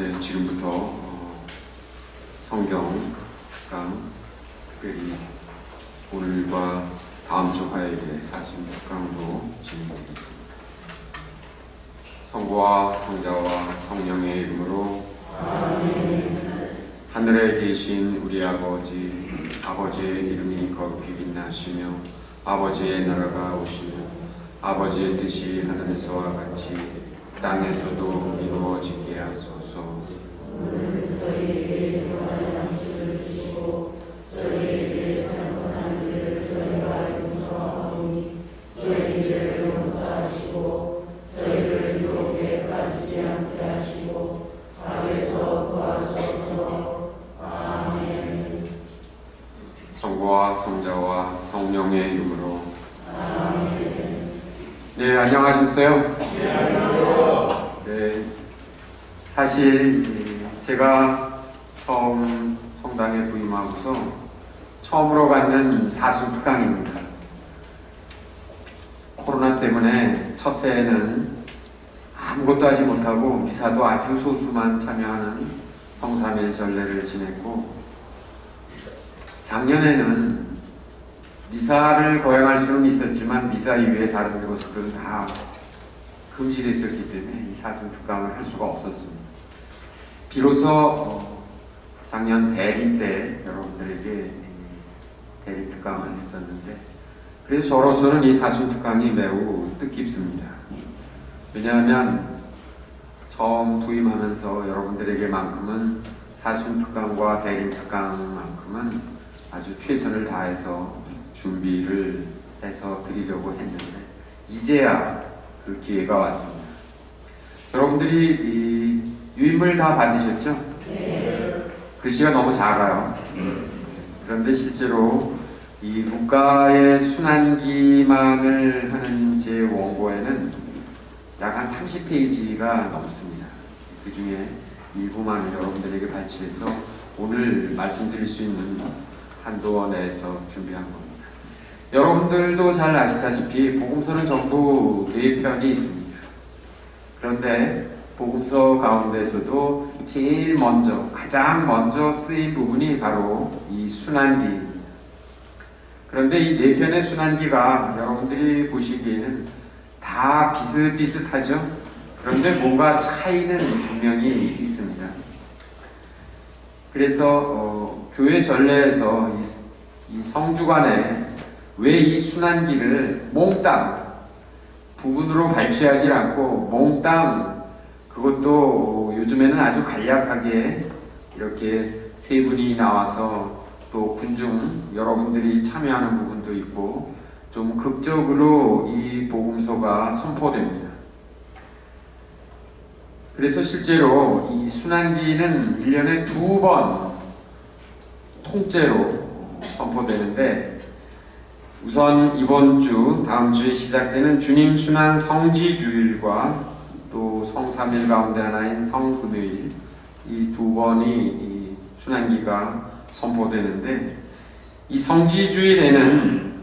네, 지금부터 성경 특별히 오늘과 다음 주 화요일에 사순특강으로 진행되겠습니다. 성부와 성자와 성령의 이름으로 아멘. 하늘에 계신 우리 아버지의 이름이 거룩히 빛나시며 아버지의 나라가 오시며 아버지의 뜻이 하늘에서와 같이 땅에서도 이루어지게 하소서. 오늘 저희에게 일용할 양식을 주시고 저희에게 잘못한 일을 저희가 용서하오니 저희 죄를 용서하시고 저희를 유혹에 빠지지 않게 하시고 악에서 구하소서. 아멘. 성부와 성자와 성령의 이름으로 아멘. 네, 안녕하셨어요? 네, 사실 제가 처음 성당에 부임하고서 처음으로 갖는 사순특강입니다. 코로나 때문에 첫 해에는 아무것도 하지 못하고 미사도 아주 소수만 참여하는 성삼일 전례를 지냈고, 작년에는 미사를 거행할 수는 있었지만 미사 이외에 다른 것들은 다 금지됐었기 때문에 이 사순특강을 할 수가 없었습니다. 비로소 작년 대리 때 여러분들에게 대리특강을 했었는데, 그래서 저로서는 이 사순특강이 매우 뜻깊습니다. 왜냐하면 처음 부임하면서 여러분들에게만큼은 사순특강과 대리특강만큼은 아주 최선을 다해서 준비를 해서 드리려고 했는데 이제야 그 기회가 왔습니다. 여러분들이 이 유인물 다 받으셨죠? 네. 글씨가 너무 작아요. 그런데 실제로 이 루카의 순환기만을 하는 제 원고에는 약 한 30페이지가 넘습니다. 그 중에 일부만을 여러분들에게 발췌해서 오늘 말씀드릴 수 있는 한도 내에서 준비한 겁니다. 여러분들도 잘 아시다시피 복음서는 전부 4편이 있습니다. 그런데 복음서 가운데서도 제일 먼저, 가장 먼저 쓰인 부분이 바로 이 순환기입니다. 그런데 이 4편의 순환기가 여러분들이 보시기에는 다 비슷비슷하죠? 그런데 뭔가 차이는 분명히 있습니다. 그래서 교회 전례에서 이 성주간에 왜 이 순환기를 몽땅 부분으로 발췌하지 않고 몽땅, 그것도 요즘에는 아주 간략하게 이렇게 세 분이 나와서 또 군중 여러분들이 참여하는 부분도 있고 좀 극적으로 이 복음서가 선포됩니다. 그래서 실제로 이 순환기는 1년에 2번 통째로 선포되는데, 우선 이번 주, 다음 주에 시작되는 주님 순환 성지주일과 또 성삼일 가운데 하나인 성금요일, 이 2번이 이 순환기가 선포되는데, 이 성지주일에는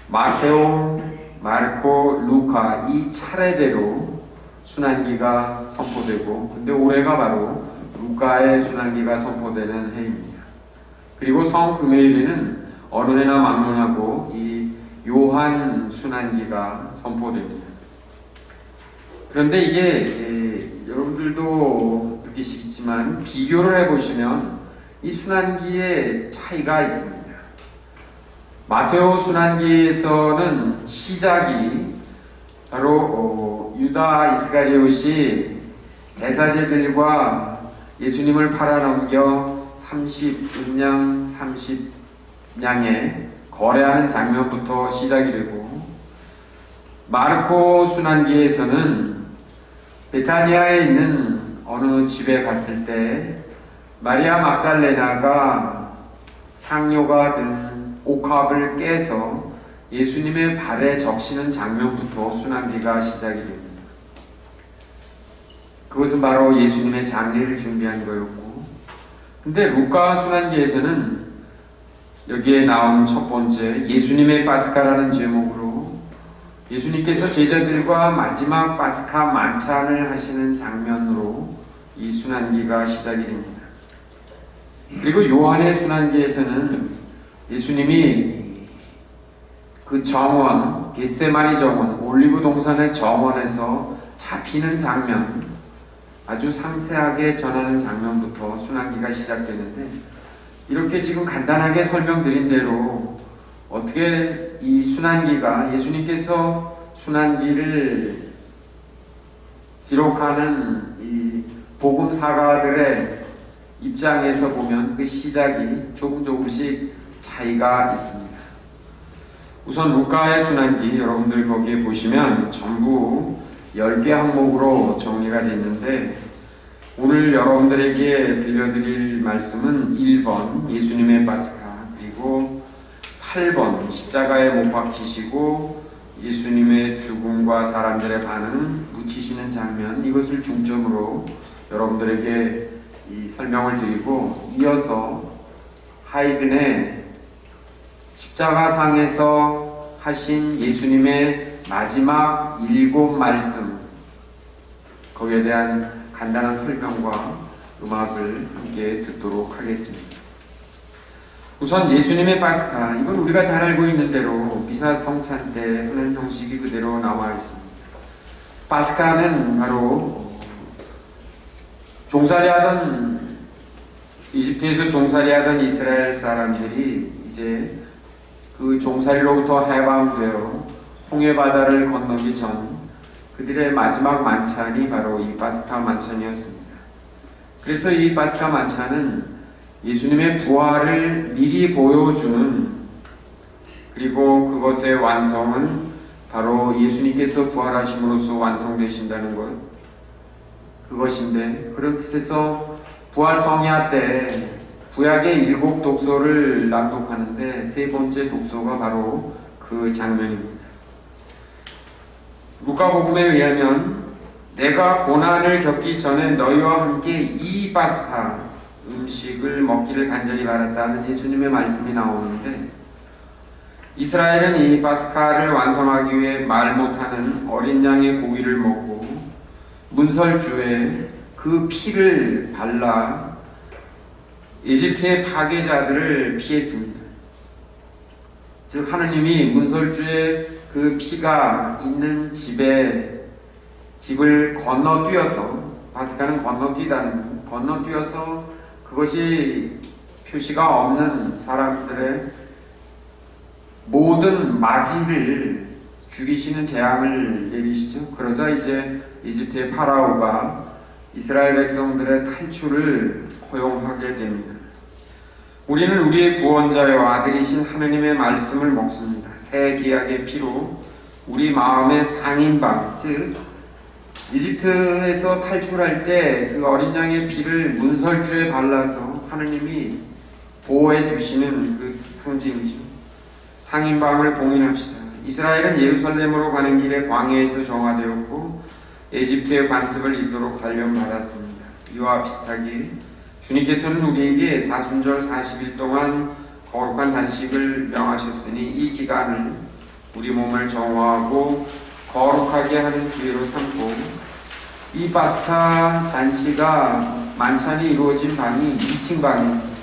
마테오, 마르코, 루카 이 차례대로 순환기가 선포되고, 근데 올해가 바로 루카의 순환기가 선포되는 해입니다. 그리고 성금요일에는 어느 해나 막론하고 이 요한 순환기가 선포됩니다. 그런데 이게 여러분들도 느끼시겠지만 비교를 해보시면 이 순환기의 차이가 있습니다. 마테오 순환기에서는 시작이 바로 유다 이스가리옷이 대사제들과 예수님을 팔아넘겨 30은양 30냥에 거래하는 장면부터 시작이 되고, 마르코 순환기에서는 베타니아에 있는 어느 집에 갔을 때 마리아 막달레나가 향료가 든 옥합을 깨서 예수님의 발에 적시는 장면부터 순환기가 시작이 됩니다. 그것은 바로 예수님의 장례를 준비한 거였고, 근데 루카 순환기에서는 여기에 나온 첫 번째 예수님의 파스카라는 제목으로 예수님께서 제자들과 마지막 파스카 만찬을 하시는 장면으로 이 순환기가 시작이 됩니다. 그리고 요한의 순환기에서는 예수님이 그 정원, 겟세마니 정원, 올리브 동산의 정원에서 잡히는 장면, 아주 상세하게 전하는 장면부터 순환기가 시작되는데, 이렇게 지금 간단하게 설명드린 대로 어떻게 이 순환기가, 예수님께서 순환기를 기록하는 이 복음사가들의 입장에서 보면 그 시작이 조금씩 차이가 있습니다. 우선 루카의 순환기, 여러분들 거기에 보시면 전부 10개 항목으로 정리가 되어 있는데, 오늘 여러분들에게 들려드릴 말씀은 1번 예수님의 파스카, 그리고 8번 십자가에 못 박히시고 예수님의 죽음과 사람들의 반응, 묻히시는 장면, 이것을 중점으로 여러분들에게 이 설명을 드리고, 이어서 하이든의 십자가상에서 하신 예수님의 마지막 7 말씀, 거기에 대한 간단한 설명과 음악을 함께 듣도록 하겠습니다. 우선 예수님의 파스카, 이건 우리가 잘 알고 있는 대로 미사 성찬 때 하는 형식이 그대로 나와 있습니다. 파스카는 바로 이집트에서 종살이하던 이스라엘 사람들이 이제 그 종살이로부터 해방되어 홍해바다를 건너기 전 그들의 마지막 만찬이 바로 이 파스카 만찬이었습니다. 그래서 이 파스카 만찬은 예수님의 부활을 미리 보여주는, 그리고 그것의 완성은 바로 예수님께서 부활하심으로써 완성되신다는 것, 그것인데, 그런 뜻에서 부활 성야 때 구약의 7 독서를 낭독하는데 3번째 독서가 바로 그 장면입니다. 루카복음에 의하면 내가 고난을 겪기 전에 너희와 함께 이 파스카 음식을 먹기를 간절히 바랐다는 예수님의 말씀이 나오는데, 이스라엘은 이 파스카를 완성하기 위해 말 못하는 어린 양의 고기를 먹고 문설주에 그 피를 발라 이집트의 파괴자들을 피했습니다. 즉 하느님이 문설주에 그 피가 있는 집을 건너뛰어서, 파스카는 건너뛰어서 그것이 표시가 없는 사람들의 모든 마지를 죽이시는 재앙을 내리시죠. 그러자 이제 이집트의 파라오가 이스라엘 백성들의 탈출을 허용하게 됩니다. 우리는 우리의 구원자여 아들이신 하느님의 말씀을 먹습니다. 새 계약의 피로 우리 마음의 상인방, 즉 이집트에서 탈출할 때 그 어린 양의 피를 문설주에 발라서 하느님이 보호해 주시는 그 상징이죠. 상인방을 봉인합시다. 이스라엘은 예루살렘으로 가는 길에 광야에서 정화되었고 에집트의 관습을 입도록 단련받았습니다. 이와 비슷하게 주님께서는 우리에게 사순절 40일 동안 거룩한 단식을 명하셨으니 이 기간을 우리 몸을 정화하고 거룩하게 하는 기회로 삼고, 이 파스카 잔치가 만찬이 이루어진 방이 2층 방이었습니다.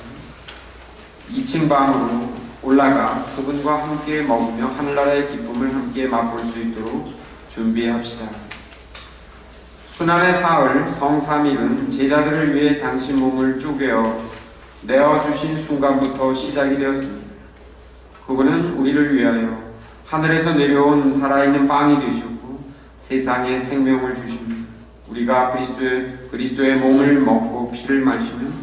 2층 방으로 올라가 그분과 함께 먹으며 하늘나라의 기쁨을 함께 맛볼 수 있도록 준비합시다. 순환의 사흘 성삼일은 제자들을 위해 당신 몸을 쪼개어 내어주신 순간부터 시작이 되었습니다. 그분은 우리를 위하여 하늘에서 내려온 살아있는 빵이 되셨고 세상에 생명을 주십니다. 우리가 그리스도의 몸을 먹고 피를 마시면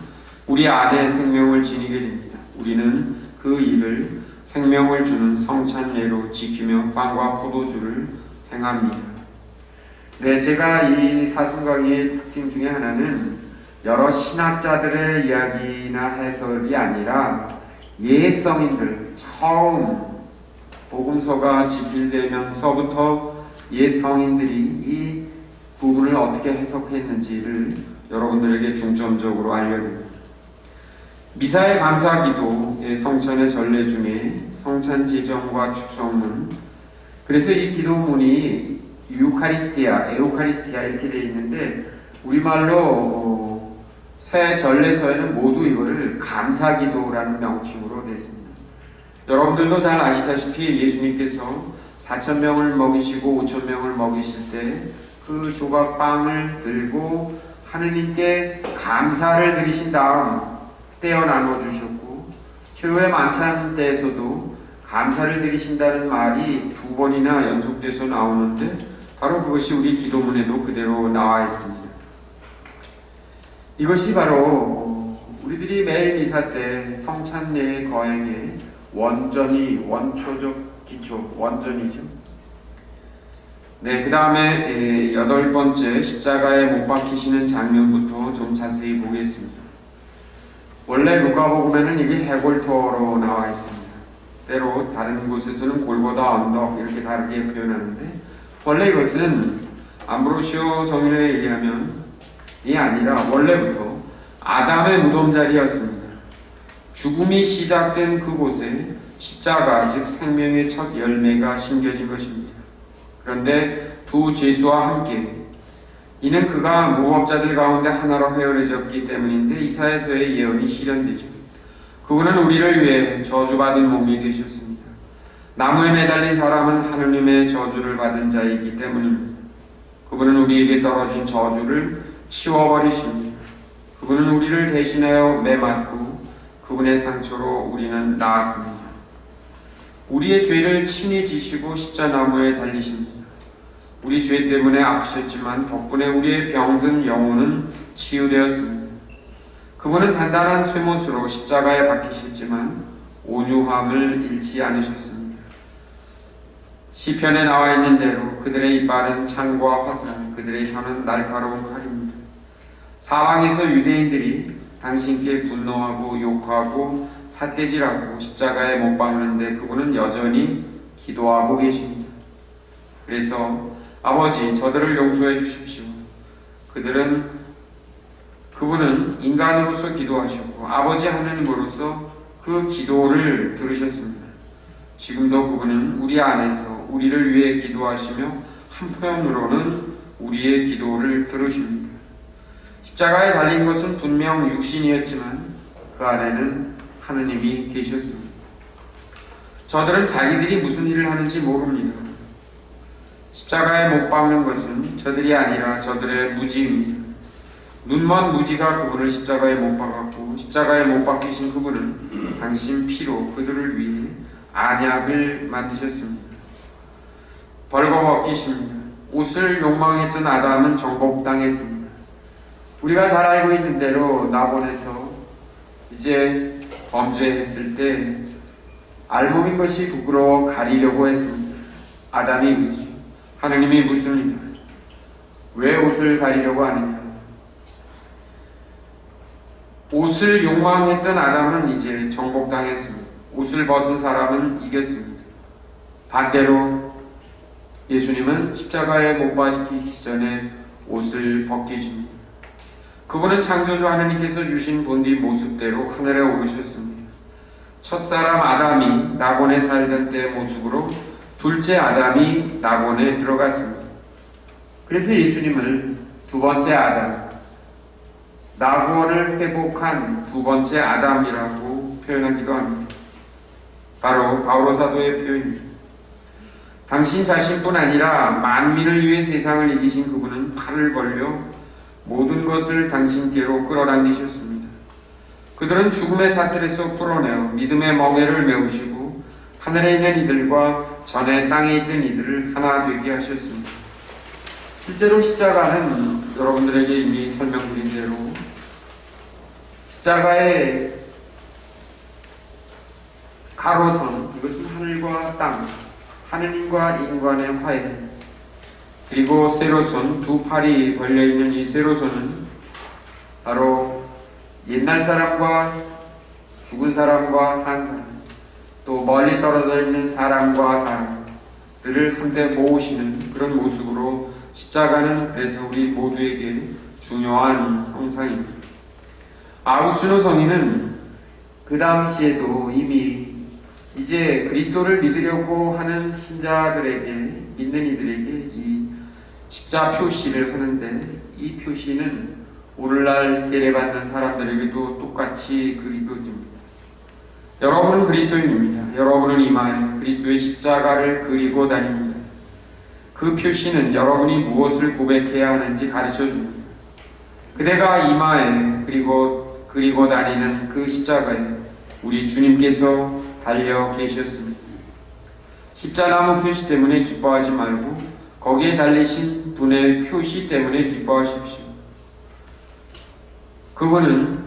우리 안에 생명을 지니게 됩니다. 우리는 그 일을 생명을 주는 성찬례로 지키며 빵과 포도주를 행합니다. 네, 제가 이 사순 강의의 특징 중에 하나는 여러 신학자들의 이야기나 해설이 아니라 옛 성인들, 처음 복음서가 집필되면서부터 옛 성인들이 이 부분을 어떻게 해석했는지를 여러분들에게 중점적으로 알려드립니다. 미사의 감사기도의 성찬의 전례 중에 성찬 제정과 축성문, 그래서 이 기도문이 에우카리스티아 이렇게 되어 있는데 우리말로 새 전례서에는 모두 이거를 감사기도라는 명칭으로 냈습니다. 여러분들도 잘 아시다시피 예수님께서 4,000명을 먹이시고 5,000명을 먹이실 때 그 조각 빵을 들고 하느님께 감사를 드리신 다음 떼어 나눠 주셨고, 최후의 만찬 때에서도 감사를 드리신다는 말이 2번이나 연속돼서 나오는데 바로 그것이 우리 기도문에도 그대로 나와 있습니다. 이것이 바로 우리들이 매일 미사 때 성찬례의 거행의 원초적 기초, 원전이죠. 네, 그 다음에 8번째 십자가에 못 박히시는 장면부터 좀 자세히 보겠습니다. 원래 누가복음에는 이게 해골터로 나와 있습니다. 때로 다른 곳에서는 골고다 언덕 이렇게 다르게 표현하는데, 원래 이것은 암브로시오 성인에 의하면 이 아니라 원래부터 아담의 무덤자리였습니다. 죽음이 시작된 그곳에 십자가, 즉 생명의 첫 열매가 심겨진 것입니다. 그런데 두 제수와 함께, 이는 그가 무법자들 가운데 하나로 헤어졌기 때문인데 이사야서의 예언이 실현되죠. 그분은 우리를 위해 저주받은 몸이 되셨습니다. 나무에 매달린 사람은 하느님의 저주를 받은 자이기 때문입니다. 그분은 우리에게 떨어진 저주를 치워버리십니다. 그분은 우리를 대신하여 매맞고 그분의 상처로 우리는 나았습니다. 우리의 죄를 친히 지시고 십자나무에 달리십니다. 우리 죄 때문에 아프셨지만 덕분에 우리의 병든 영혼은 치유되었습니다. 그분은 단단한 쇠못으로 십자가에 박히셨지만 온유함을 잃지 않으셨습니다. 시편에 나와 있는 대로 그들의 이빨은 창과 화살, 그들의 혀는 날카로운 칼입니다. 사방에서 유대인들이 당신께 분노하고 욕하고 삿대질하고 십자가에 못 박는데 그분은 여전히 기도하고 계십니다. 그래서 아버지, 저들을 용서해 주십시오. 그분은 인간으로서 기도하셨고 아버지 하느님으로서 그 기도를 들으셨습니다. 지금도 그분은 우리 안에서 우리를 위해 기도하시며 한편으로는 우리의 기도를 들으십니다. 십자가에 달린 것은 분명 육신이었지만 그 안에는 하느님이 계셨습니다. 저들은 자기들이 무슨 일을 하는지 모릅니다. 십자가에 못 박는 것은 저들이 아니라 저들의 무지입니다. 눈먼 무지가 그분을 십자가에 못 박았고 십자가에 못 박히신 그분은 당신 피로 그들을 위해 안약을 만드셨습니다. 벌거벗기십니다. 옷을 욕망했던 아담은 정복당했습니다. 우리가 잘 알고 있는 대로 나본에서 이제 범죄했을 때 알몸인 것이 부끄러워 가리려고 했습니다. 아담이 그러죠. 하느님이 묻습니다. 왜 옷을 가리려고 하느냐? 옷을 욕망했던 아담은 이제 정복당했습니다. 옷을 벗은 사람은 이겼습니다. 반대로 예수님은 십자가에 못 박히기 전에 옷을 벗기십니다. 그분은 창조주 하느님께서 주신 본디 모습대로 하늘에 오르셨습니다. 첫사람 아담이 낙원에 살던 때의 모습으로 둘째 아담이 낙원에 들어갔습니다. 그래서 예수님을 두 번째 아담, 낙원을 회복한 두 번째 아담이라고 표현하기도 합니다. 바로 바오로 사도의 표현입니다. 당신 자신뿐 아니라 만민을 위해 세상을 이기신 그분은 팔을 벌려 모든 것을 당신께로 끌어당기셨습니다. 그들은 죽음의 사슬에서 풀어내어 믿음의 멍에를 메우시고 하늘에 있는 이들과 전에 땅에 있던 이들을 하나 되게 하셨습니다. 실제로 십자가는 여러분들에게 이미 설명드린 대로 십자가의 가로선, 이것은 하늘과 땅, 하느님과 인간의 화해, 그리고 세로선, 두 팔이 벌려있는 이 세로선은 바로 옛날 사람과 죽은 사람과 산 사람, 또 멀리 떨어져 있는 사람과 사람들을 한데 모으시는 그런 모습으로 십자가는 그래서 우리 모두에게 중요한 형상입니다. 아우구스티노 성인은 그 당시에도 이미 이제 그리스도를 믿으려고 하는 신자들에게, 믿는 이들에게 이 십자 표시를 하는데 이 표시는 오늘날 세례받는 사람들에게도 똑같이 그려집니다. 여러분은 그리스도인입니다. 여러분은 이마에 그리스도의 십자가를 그리고 다닙니다. 그 표시는 여러분이 무엇을 고백해야 하는지 가르쳐 줍니다. 그대가 이마에 그리고 다니는 그 십자가에 우리 주님께서 달려 계셨습니다. 십자나무 표시 때문에 기뻐하지 말고 거기에 달리신 분의 표시 때문에 기뻐하십시오. 그분은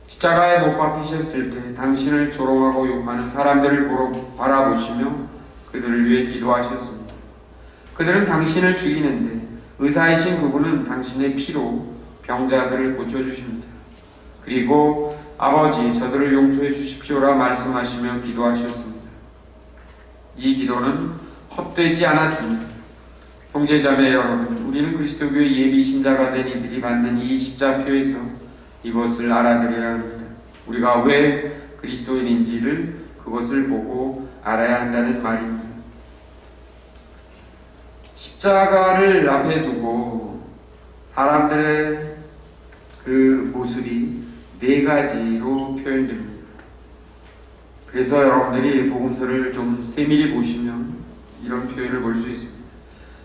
십자가에 못 박히셨을 때 당신을 조롱하고 욕하는 사람들을 바라보시며 그들을 위해 기도하셨습니다. 그들은 당신을 죽이는데 의사이신 그분은 당신의 피로 병자들을 고쳐주십니다. 그리고 아버지 저들을 용서해 주십시오라 말씀하시며 기도하셨습니다. 이 기도는 헛되지 않았습니다. 형제자매 여러분, 우리는 그리스도교의 예비 신자가 된 이들이 받는 이 십자표에서 이것을 알아들어야 합니다. 우리가 왜 그리스도인인지를 그것을 보고 알아야 한다는 말입니다. 십자가를 앞에 두고 사람들의 그 모습이 네 가지로 표현됩니다. 그래서 여러분들이 복음서를 좀 세밀히 보시면 이런 표현을 볼 수 있습니다.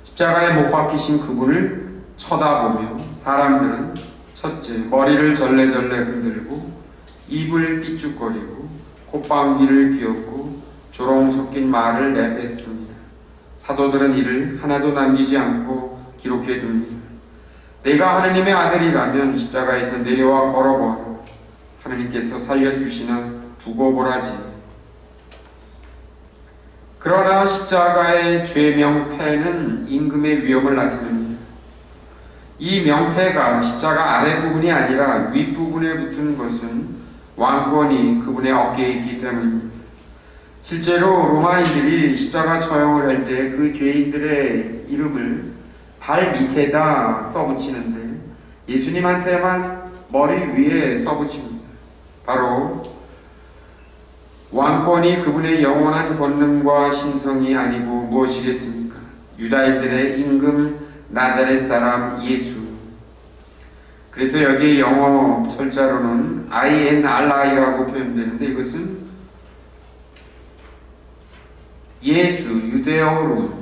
십자가에 못 박히신 그분을 쳐다보며 사람들은 첫째, 머리를 절레절레 흔들고 입을 삐죽거리고 콧방귀를 뀌었고 조롱 섞인 말을 내뱉습니다. 사도들은 이를 하나도 남기지 않고 기록해 둡니다. 내가 하느님의 아들이라면 십자가에서 내려와 걸어보아라. 하느님께서 살려주시나 두고 보라지. 그러나 십자가의 죄 명패는 임금의 위협을 나타냅니다. 이 명패가 십자가 아랫부분이 아니라 윗부분에 붙은 것은 왕권이 그분의 어깨에 있기 때문입니다. 실제로 로마인들이 십자가 처형을 할 때 그 죄인들의 이름을 발 밑에다 써붙이는데 예수님한테만 머리 위에 써붙입니다. 바로 왕권이 그분의 영원한 권능과 신성이 아니고 무엇이겠습니까? 유다인들의 임금 나자렛 사람 예수. 그래서 여기 영어 철자로는 INRI라고 표현되는데 이것은 예수 유대어로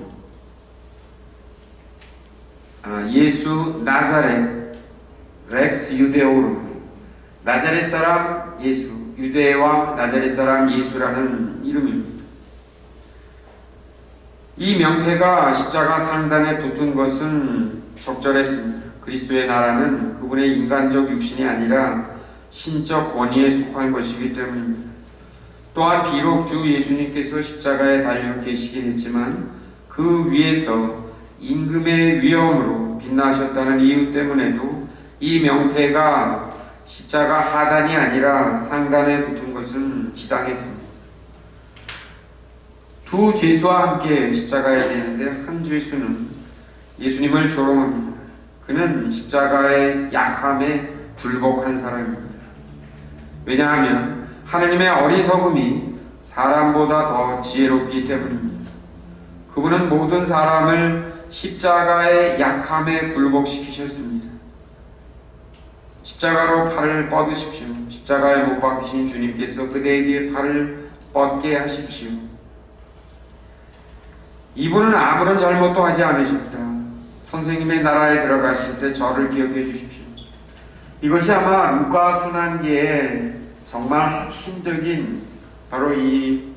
예수 나자렛 렉스 유대오름 나자렛 사람 예수 유대와 나자렛 사람 예수라는 이름입니다. 이 명패가 십자가 상단에 붙은 것은 적절했습니다. 그리스도의 나라는 그분의 인간적 육신이 아니라 신적 권위에 속한 것이기 때문입니다. 또한 비록 주 예수님께서 십자가에 달려 계시긴 했지만 그 위에서 임금의 위엄으로 빛나셨다는 이유 때문에도 이 명패가 십자가 하단이 아니라 상단에 붙은 것은 지당했습니다. 두 죄수와 함께 십자가에 되는데 한 죄수는 예수님을 조롱합니다. 그는 십자가의 약함에 굴복한 사람입니다. 왜냐하면 하느님의 어리석음이 사람보다 더 지혜롭기 때문입니다. 그분은 모든 사람을 십자가의 약함에 굴복시키셨습니다. 십자가로 팔을 뻗으십시오. 십자가에 못 박히신 주님께서 그대에게 팔을 뻗게 하십시오. 이분은 아무런 잘못도 하지 않으셨다. 선생님의 나라에 들어가실 때 저를 기억해 주십시오. 이것이 아마 루카 순환기에 정말 핵심적인 바로 이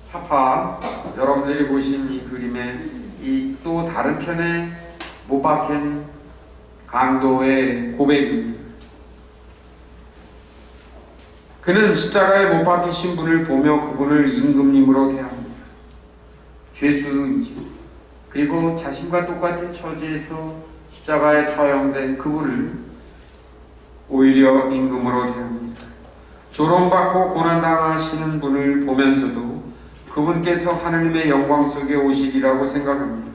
사파, 여러분들이 보신 이 그림의 이 또 다른 편에 못 박힌 강도의 고백입니다. 그는 십자가에 못 박히신 분을 보며 그분을 임금님으로 대합니다. 죄수이죠. 그리고 자신과 똑같은 처지에서 십자가에 처형된 그분을 오히려 임금으로 대합니다. 조롱받고 고난당하시는 분을 보면서도 그분께서 하느님의 영광 속에 오시리라고 생각합니다.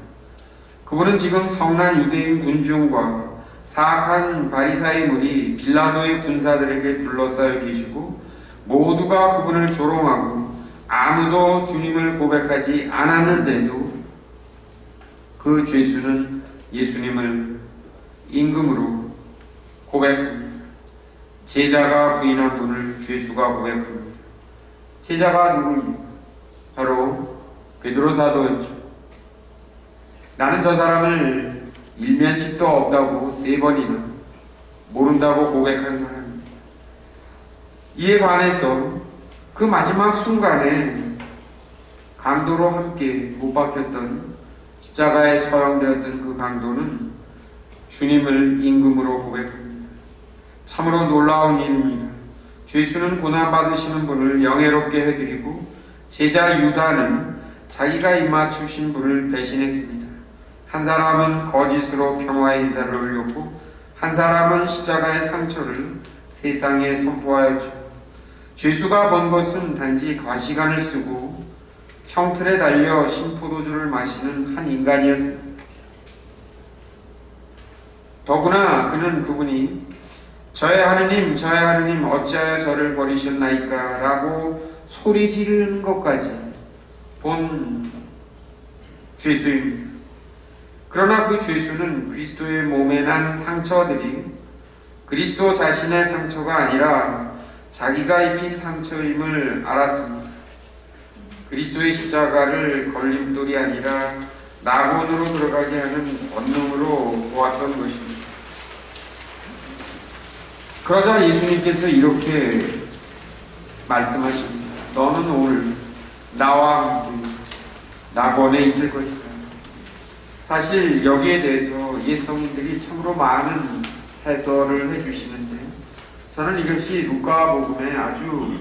그분은 지금 성난 유대인 군중과 사악한 바리사의 무리 빌라도의 군사들에게 둘러싸여 계시고 모두가 그분을 조롱하고 아무도 주님을 고백하지 않았는데도 그 죄수는 예수님을 임금으로 고백합니다. 제자가 부인한 분을 죄수가 고백합니다. 제자가 누구입니까? 바로 베드로 사도였죠. 나는 저 사람을 일면식도 없다고 3번이나 모른다고 고백한 사람입니다. 이에 관해서 그 마지막 순간에 강도로 함께 못 박혔던 십자가에 처형되었던 그 강도는 주님을 임금으로 고백합니다. 참으로 놀라운 일입니다. 죄수는 고난받으시는 분을 영예롭게 해드리고 제자 유다는 자기가 입맞추신 분을 배신했습니다. 한 사람은 거짓으로 평화의 인사를 올렸고 한 사람은 십자가의 상처를 세상에 선포하였죠. 죄수가 본 것은 단지 과시간을 쓰고 형틀에 달려 신포도주를 마시는 한 인간이었습니다. 더구나 그분이 저의 하느님 어찌하여 저를 버리셨나이까 라고 소리 지르는 것까지 본 죄수입니다. 그러나 그 죄수는 그리스도의 몸에 난 상처들이 그리스도 자신의 상처가 아니라 자기가 입힌 상처임을 알았습니다. 그리스도의 십자가를 걸림돌이 아니라 낙원으로 들어가게 하는 권능으로 보았던 것입니다. 그러자 예수님께서 이렇게 말씀하십니다. 너는 오늘 나와 함께 낙원에 있을 것이다. 사실 여기에 대해서 옛 성인들이 참으로 많은 해설을 해주시는데 저는 이것이 루카복음의 아주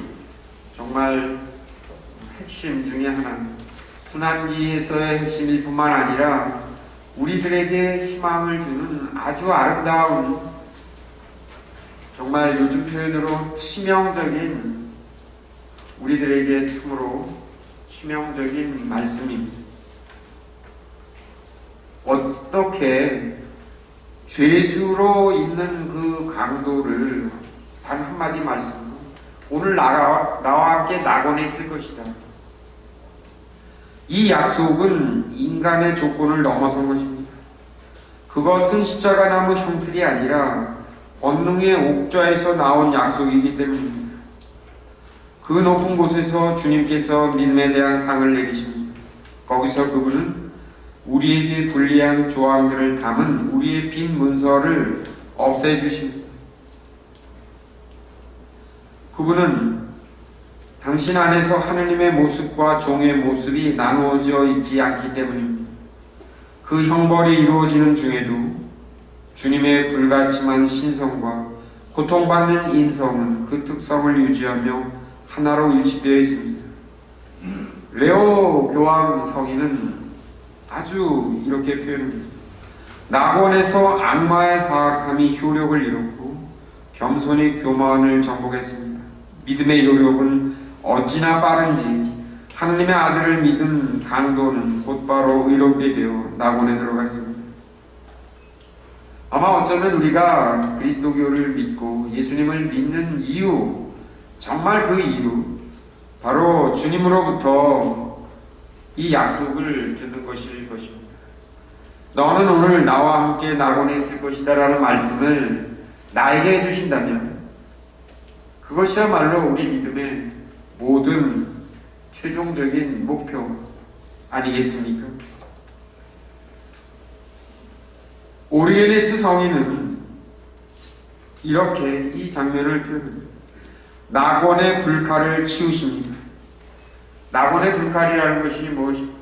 정말 핵심 중에 하나, 순환기에서의 핵심일 뿐만 아니라 우리들에게 희망을 주는 아주 아름다운, 정말 요즘 표현으로 치명적인, 우리들에게 참으로 치명적인 말씀입니다. 어떻게 죄수로 있는 그 강도를 단 한마디 말씀으로 오늘 나와 함께 낙원에 있을 것이다. 이 약속은 인간의 조건을 넘어선 것입니다. 그것은 십자가나무 형틀이 아니라 권능의 옥좌에서 나온 약속이기 때문입니다. 그 높은 곳에서 주님께서 믿음에 대한 상을 내리십니다. 거기서 그분은 우리에게 불리한 조항들을 담은 우리의 빈 문서를 없애주십니다. 그분은 당신 안에서 하느님의 모습과 종의 모습이 나누어져 있지 않기 때문입니다. 그 형벌이 이루어지는 중에도 주님의 불가침한 신성과 고통받는 인성은 그 특성을 유지하며 하나로 일치되어 있습니다. 레오 교황 성인은 아주 이렇게 표현합니다. 낙원에서 악마의 사악함이 효력을 잃었고 겸손이 교만을 정복했습니다. 믿음의 요력은 어찌나 빠른지 하느님의 아들을 믿은 강도는 곧바로 의롭게 되어 낙원에 들어갔습니다. 아마 어쩌면 우리가 그리스도교를 믿고 예수님을 믿는 이유, 정말 그 이유, 바로 주님으로부터 이 약속을 듣는 것일 것입니다. 너는 오늘 나와 함께 낙원에 있을 것이다 라는 말씀을 나에게 해주신다면 그것이야말로 우리 믿음의 모든 최종적인 목표 아니겠습니까? 오리게네스 성인은 이렇게 이 장면을 표현합니다. 낙원의 불칼을 치우십니다. 낙원의 불칼이라는 것이 무엇입니까?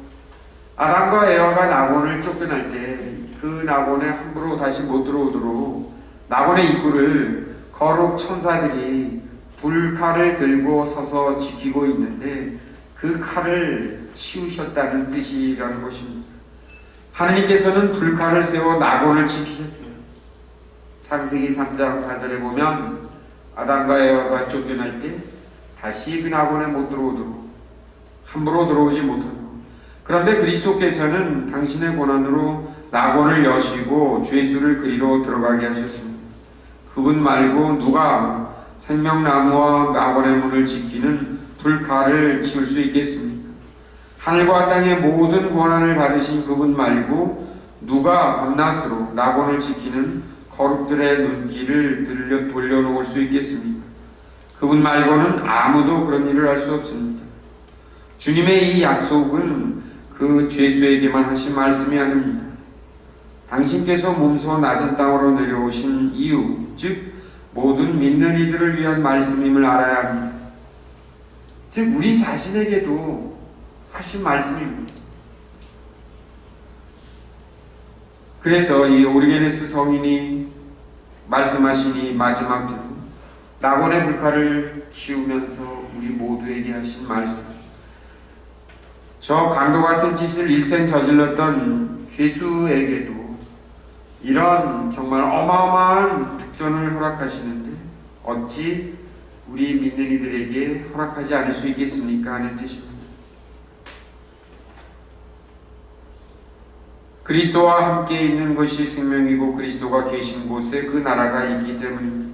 아담과 에와가 낙원을 쫓겨날 때 그 낙원에 함부로 다시 못 들어오도록 낙원의 입구를 거룩 천사들이 불칼을 들고 서서 지키고 있는데 그 칼을 치우셨다는 뜻이라는 것입니다. 하느님께서는 불칼을 세워 낙원을 지키셨어요. 창세기 3장 4절에 보면 아담과 에와가 쫓겨날 때 다시 그 낙원에 못 들어오도록 함부로 들어오지 못하도록. 그런데 그리스도께서는 당신의 고난으로 낙원을 여시고 죄수를 그리로 들어가게 하셨습니다. 그분 말고 누가 생명나무와 낙원의 문을 지키는 불칼을 치울 수 있겠습니까? 하늘과 땅의 모든 권한을 받으신 그분 말고 누가 밤낮으로 낙원을 지키는 거룩들의 눈길을 돌려놓을 수 있겠습니까? 그분 말고는 아무도 그런 일을 할 수 없습니다. 주님의 이 약속은 그 죄수에게만 하신 말씀이 아닙니다. 당신께서 몸소 낮은 땅으로 내려오신 이유, 즉 모든 믿는 이들을 위한 말씀임을 알아야 합니다. 즉 우리 자신에게도 하신 말씀입니다. 그래서 이 오리게네스 성인이 말씀하신 이 마지막 절, 낙원의 불칼을 치우면서 우리 모두에게 하신 말씀, 저 강도 같은 짓을 일생 저질렀던 죄수에게도 이런 정말 어마어마한 특전을 허락하시는데 어찌 우리 믿는 이들에게 허락하지 않을 수 있겠습니까? 하는 뜻입니다. 그리스도와 함께 있는 것이 생명이고 그리스도가 계신 곳에 그 나라가 있기 때문입니다.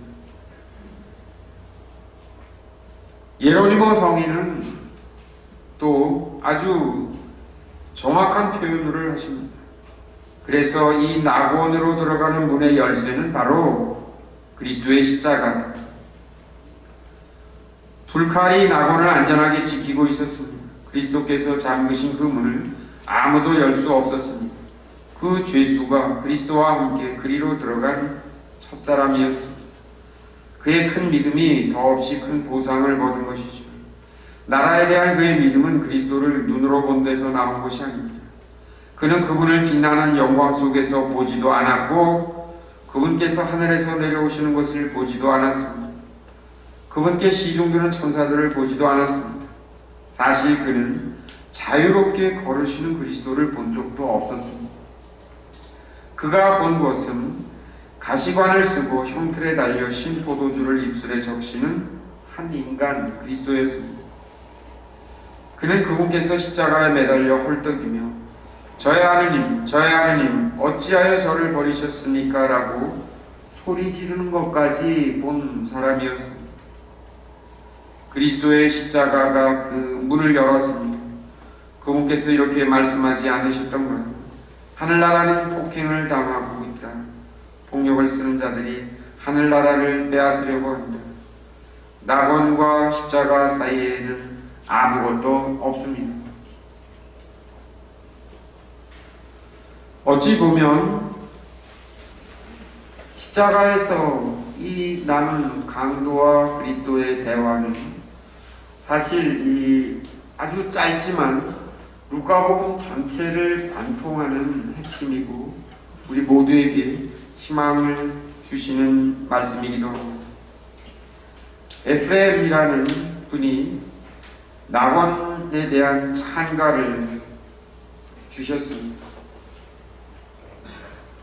예로니모 성인은 또 아주 정확한 표현을 하십니다. 그래서 이 낙원으로 들어가는 문의 열쇠는 바로 그리스도의 십자가다. 불칼이 낙원을 안전하게 지키고 있었습니다. 그리스도께서 잠그신 그 문을 아무도 열 수 없었습니다. 그 죄수가 그리스도와 함께 그리로 들어간 첫사람이었습니다. 그의 큰 믿음이 더없이 큰 보상을 거둔 것이죠. 나라에 대한 그의 믿음은 그리스도를 눈으로 본 데서 나온 것이 아닙니다. 그는 그분을 빛나는 영광 속에서 보지도 않았고 그분께서 하늘에서 내려오시는 것을 보지도 않았습니다. 그분께 시중드는 천사들을 보지도 않았습니다. 사실 그는 자유롭게 걸으시는 그리스도를 본 적도 없었습니다. 그가 본 것은 가시관을 쓰고 형틀에 달려 신포도주를 입술에 적시는 한 인간 그리스도였습니다. 그는 그분께서 십자가에 매달려 헐떡이며 저의 하느님, 저의 하느님, 어찌하여 저를 버리셨습니까? 라고 소리 지르는 것까지 본 사람이었습니다. 그리스도의 십자가가 그 문을 열었습니다. 그분께서 이렇게 말씀하지 않으셨던 거예요. 하늘나라는 폭행을 당하고 있다. 폭력을 쓰는 자들이 하늘나라를 빼앗으려고 한다. 낙원과 십자가 사이에는 아무것도 없습니다. 어찌 보면 십자가에서 이 남은 강도와 그리스도의 대화는 사실 이 아주 짧지만 루카복음 전체를 관통하는 핵심이고 우리 모두에게 희망을 주시는 말씀이기도 합니다. 에프레임이라는 분이 낙원에 대한 찬가를 주셨습니다.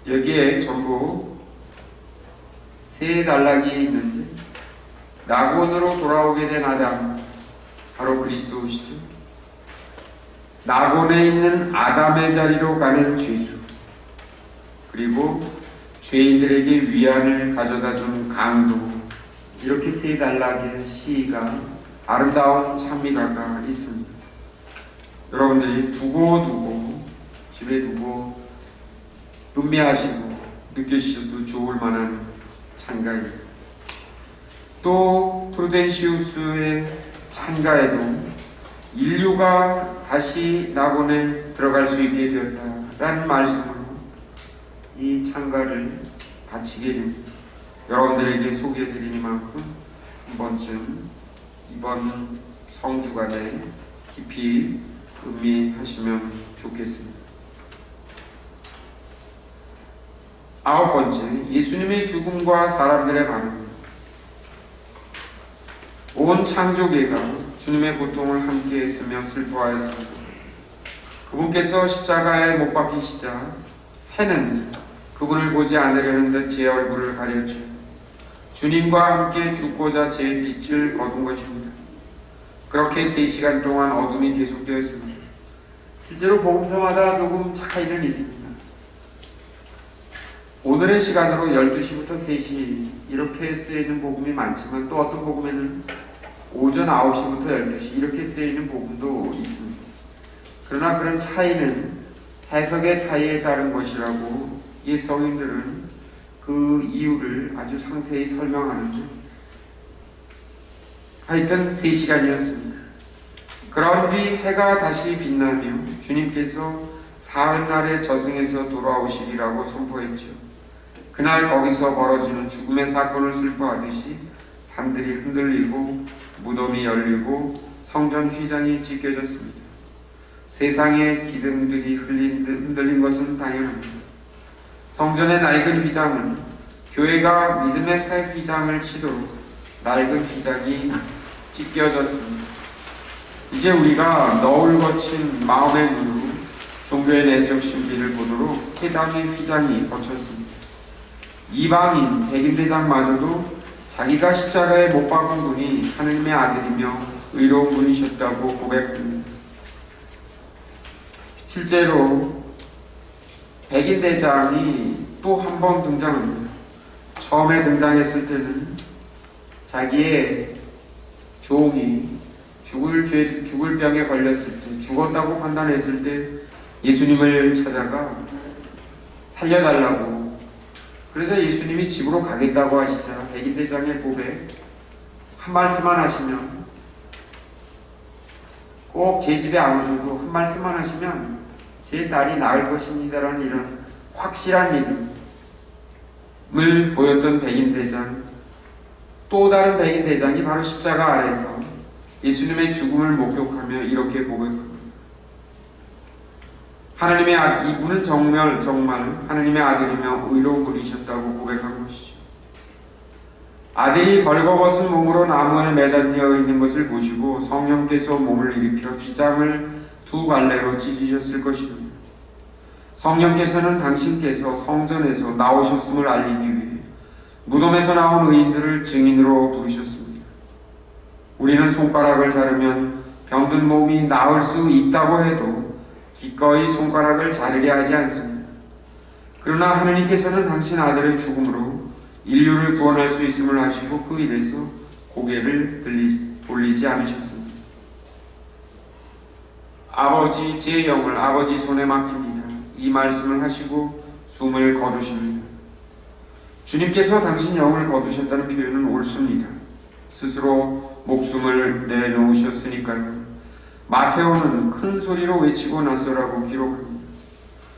여기에 전부 세 단락이 있는데 낙원으로 돌아오게 된 아담, 바로 그리스도시죠. 낙원에 있는 아담의 자리로 가는 죄수, 그리고 죄인들에게 위안을 가져다준 강도, 이렇게 세 단락의 시가 아름다운 찬미가가 있습니다. 여러분들이 두고두고 집에 두고 음미하시고 느끼셔도 좋을 만한 찬가입니다. 또 프루덴시우스의 찬가에도 인류가 다시 낙원에 들어갈 수 있게 되었다라는 말씀으로 이 찬가를 바치게 됩니다. 여러분들에게 소개해드리니만큼 한 번쯤 이번 성주간에 깊이 음미하시면 좋겠습니다. 아홉 번째, 예수님의 죽음과 사람들의 반응. 온 창조계가 주님의 고통을 함께 했으며 슬퍼하였습니다. 그분께서 십자가에 못 박히시자 해는 그분을 보지 않으려는 듯 제 얼굴을 가렸죠. 주님과 함께 죽고자 제 빛을 거둔 것입니다. 그렇게 3시간 동안 어둠이 계속되었습니다. 실제로 복음서마다 조금 차이는 있습니다. 오늘의 시간으로 12시부터 3시 이렇게 쓰여있는 복음이 많지만 또 어떤 복음에는 오전 9시부터 12시 이렇게 쓰여있는 복음도 있습니다. 그러나 그런 차이는 해석의 차이에 따른 것이라고 이 성인들은 그 이유를 아주 상세히 설명하는데, 하여튼 3시간이었습니다. 그런 뒤 해가 다시 빛나며 주님께서 사흘날에 저승에서 돌아오시리라고 선포했죠. 그날 거기서 벌어지는 죽음의 사건을 슬퍼하듯이 산들이 흔들리고 무덤이 열리고 성전 휘장이 찢겨졌습니다. 세상의 기둥들이 흔들린 것은 당연합니다. 성전의 낡은 휘장은 교회가 믿음의 새 휘장을 치도록 낡은 휘장이 찢겨졌습니다. 이제 우리가 너울 거친 마음의 눈으로 종교의 내적 신비를 보도록 회당의 휘장이 거쳤습니다. 이방인 백인대장마저도 자기가 십자가에 못 박은 분이 하느님의 아들이며 의로운 분이셨다고 고백합니다. 실제로 백인대장이 또 한 번 등장합니다. 처음에 등장했을 때는 자기의 종이 죽을 병에 걸렸을 때, 죽었다고 판단했을 때 예수님을 찾아가 살려달라고, 그래서 예수님이 집으로 가겠다고 하시자 백인대장의 고백 한 말씀만 하시면, 꼭 제 집에 안 오셔도 한 말씀만 하시면 제 딸이 나을 것입니다라는 이런 확실한 믿음을 보였던 백인대장, 또 다른 백인대장이 바로 십자가 아래에서 예수님의 죽음을 목격하며 이렇게 고백합니다. 이분은 정말 하나님의 아들이며 의로운 분이셨다고 고백한 것이죠. 아들이 벌거벗은 몸으로 나무에 매달려 있는 것을 보시고 성령께서 몸을 일으켜 휘장을 2갈래로 찢으셨을 것입니다. 성령께서는 당신께서 성전에서 나오셨음을 알리기 위해 무덤에서 나온 의인들을 증인으로 부르셨습니다. 우리는 손가락을 자르면 병든 몸이 나을 수 있다고 해도 기꺼이 손가락을 자르려 하지 않습니다. 그러나 하느님께서는 당신 아들의 죽음으로 인류를 구원할 수 있음을 아시고 그 일에서 고개를 돌리지 않으셨습니다. 아버지, 제 영을 아버지 손에 맡깁니다. 이 말씀을 하시고 숨을 거두십니다. 주님께서 당신 영을 거두셨다는 표현은 옳습니다. 스스로 목숨을 내놓으셨으니까요. 마테오는 큰 소리로 외치고 나서라고 기록합니다.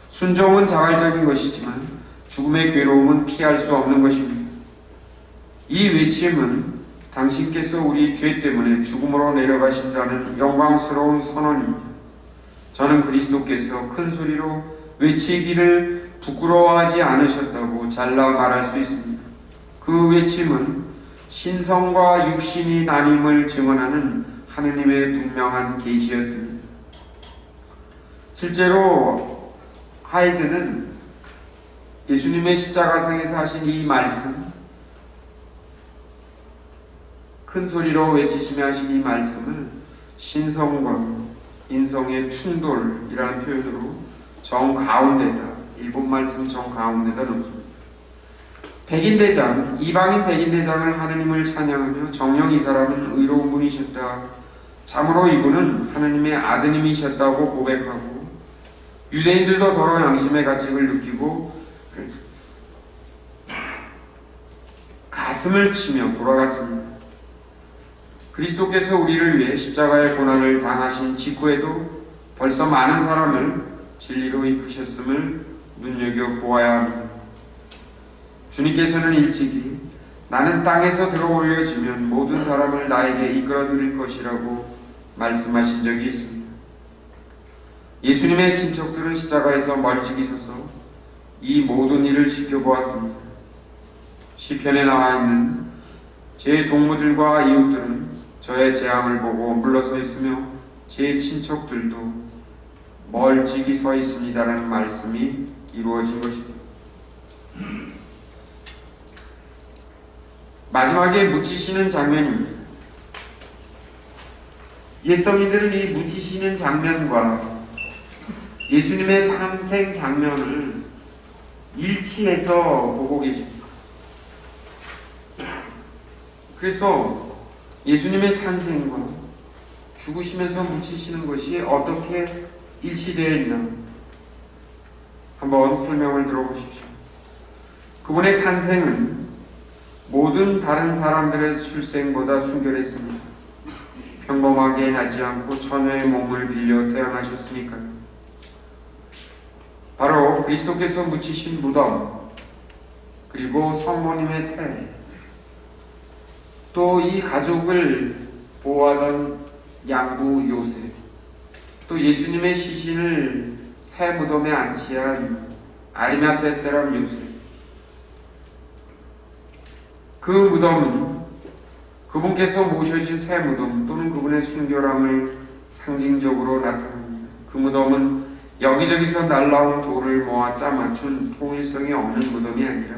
순종은 자발적인 것이지만 죽음의 괴로움은 피할 수 없는 것입니다. 이 외침은 당신께서 우리 죄 때문에 죽음으로 내려가신다는 영광스러운 선언입니다. 저는 그리스도께서 큰 소리로 외치기를 부끄러워하지 않으셨다고 잘라 말할 수 있습니다. 그 외침은 신성과 육신이 나님을 증언하는 하느님의 분명한 계시였습니다. 실제로 하이드는 예수님의 십자가상에서 하신 이 말씀, 큰 소리로 외치시며 하신 이 말씀을 신성과 인성의 충돌이라는 표현으로 정가운데다, 일본 말씀 정가운데다 놓습니다. 백인대장, 이방인 백인대장을 하느님을 찬양하며 정녕 이 사람은 의로운 분이셨다, 참으로 이분은 하느님의 아드님이셨다고 고백하고 유대인들도 더러 양심의 가책을 느끼고 가슴을 치며 돌아갔습니다. 그리스도께서 우리를 위해 십자가의 고난을 당하신 직후에도 벌써 많은 사람을 진리로 이끄셨음을 눈여겨보아야 합니다. 주님께서는 일찍이 나는 땅에서 들어 올려지면 모든 사람을 나에게 이끌어드릴 것이라고 말씀하신 적이 있습니다. 예수님의 친척들은 십자가에서 멀찍이 서서 이 모든 일을 지켜보았습니다. 시편에 나와 있는 제 동무들과 이웃들은 저의 재앙을 보고 물러서 있으며 제 친척들도 멀찍이 서 있습니다라는 말씀이 이루어진 것입니다. 마지막에 묻히시는 장면입니다. 옛성인들은 이 묻히시는 장면과 예수님의 탄생 장면을 일치해서 보고 계십니다. 그래서 예수님의 탄생과 죽으시면서 묻히시는 것이 어떻게 일치되어 있나, 한번 설명을 들어보십시오. 그분의 탄생은 모든 다른 사람들의 출생보다 순결했습니다. 평범하게 나지 않고 처녀의 몸을 빌려 태어나셨으니까요. 바로 그리스도께서 묻히신 무덤, 그리고 성모님의 태, 또 이 가족을 보호하던 양부 요셉, 또 예수님의 시신을 새 무덤에 안치한 아리마테 사람 요셉, 그 무덤은 그분께서 모셔진 새 무덤 또는 그분의 순결함을 상징적으로 나타납니다. 그 무덤은 여기저기서 날라온 돌을 모아 짜맞춘 통일성이 없는 무덤이 아니라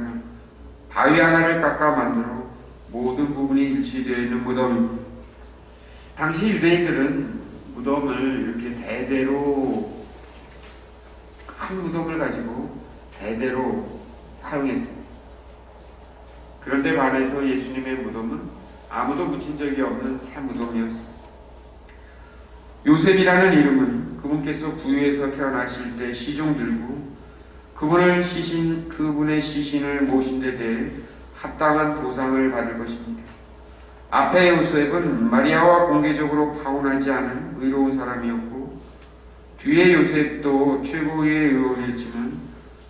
바위 하나를 깎아 만들어 모든 부분이 일치되어 있는 무덤입니다. 당시 유대인들은 무덤을 이렇게 대대로 큰 무덤을 가지고 대대로 사용했습니다. 그런데 반해서 예수님의 무덤은 아무도 묻힌 적이 없는 새 무덤이었습니다. 요셉이라는 이름은 그분께서 부유에서 태어나실 때 시중 들고 그분의 시신을 모신 데 대해 합당한 보상을 받을 것입니다. 앞에 요셉은 마리아와 공개적으로 파혼하지 않은 의로운 사람이었고, 뒤에 요셉도 최고의 의원이었지만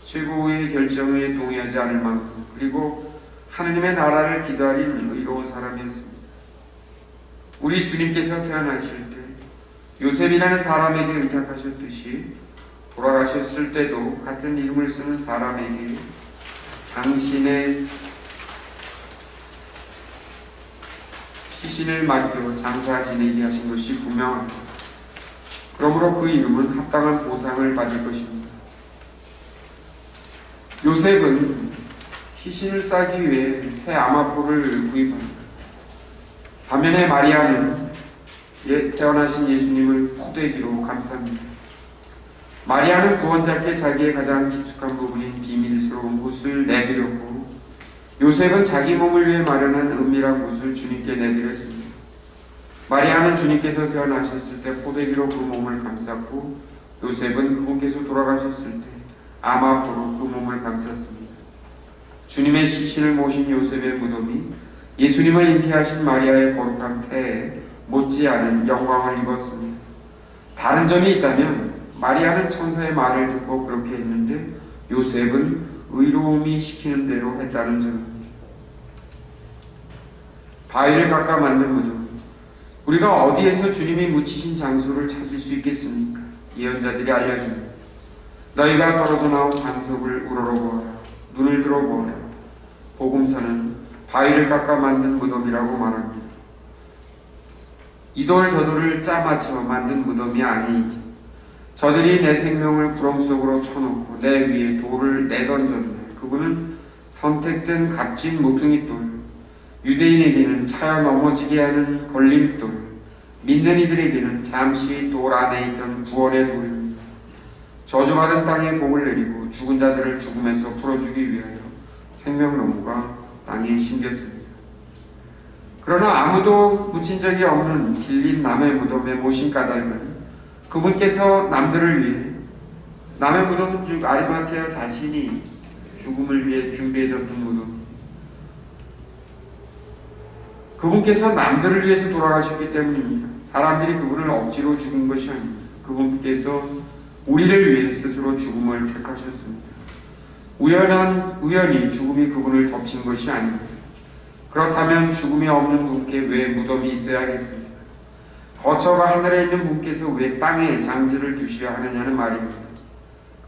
최고의 결정에 동의하지 않을 만큼, 그리고 하느님의 나라를 기다린 의로운 사람이었습니다. 우리 주님께서 태어나실 때 요셉이라는 사람에게 의탁하셨듯이 돌아가셨을 때도 같은 이름을 쓰는 사람에게 당신의 시신을 맡겨 장사 지내게 하신 것이 분명합니다. 그러므로 그 이름은 합당한 보상을 받을 것입니다. 요셉은 시신을 싸기 위해 새 아마포를 구입합니다. 반면에 마리아는 태어나신 예수님을 포대기로 감쌉니다. 마리아는 구원자께 자기의 가장 깊숙한 부분인 비밀스러운 곳을 내드렸고, 요셉은 자기 몸을 위해 마련한 은밀한 곳을 주님께 내드렸습니다. 마리아는 주님께서 태어나셨을 때 포대기로 그 몸을 감쌌고, 요셉은 그분께서 돌아가셨을 때 아마포로 그 몸을 감쌌습니다. 주님의 시신을 모신 요셉의 무덤이 예수님을 잉태하신 마리아의 거룩한 태에 못지않은 영광을 입었습니다. 다른 점이 있다면 마리아는 천사의 말을 듣고 그렇게 했는데 요셉은 의로움이 시키는 대로 했다는 점입니다. 바위를 깎아 만든 무덤, 우리가 어디에서 주님이 묻히신 장소를 찾을 수 있겠습니까? 예언자들이 알려줍니다. 너희가 떨어져 나온 반석을 우러러보아라. 눈을 들어보아라. 복음서는 바위를 깎아 만든 무덤이라고 말합니다. 이돌 저돌을 짜맞춰 만든 무덤이 아니지. 저들이 내 생명을 구렁 속으로 쳐놓고 내 위에 돌을 내던졌네. 그분은 선택된 값진 모퉁이 돌, 유대인에게는 차여 넘어지게 하는 걸림돌, 믿는 이들에게는 잠시 돌 안에 있던 구원의 돌입니다. 저주받은 땅에 복을 내리고 죽은 자들을 죽음에서 풀어주기 위하여 생명나무가 땅에 심겼습니다. 그러나 아무도 묻힌 적이 없는 빌린 남의 무덤에 모신 까닭은 그분께서 남들을 위해, 남의 무덤은 즉 아리마테아 자신이 죽음을 위해 준비해뒀던 무덤, 그분께서 남들을 위해서 돌아가셨기 때문입니다. 사람들이 그분을 억지로 죽인 것이 아닙니다. 그분께서 우리를 위해 스스로 죽음을 택하셨습니다. 우연히 죽음이 그분을 덮친 것이 아닙니다. 그렇다면 죽음이 없는 분께 왜 무덤이 있어야겠습니까? 거처가 하늘에 있는 분께서 왜 땅에 장지를 두셔야 하느냐는 말입니다.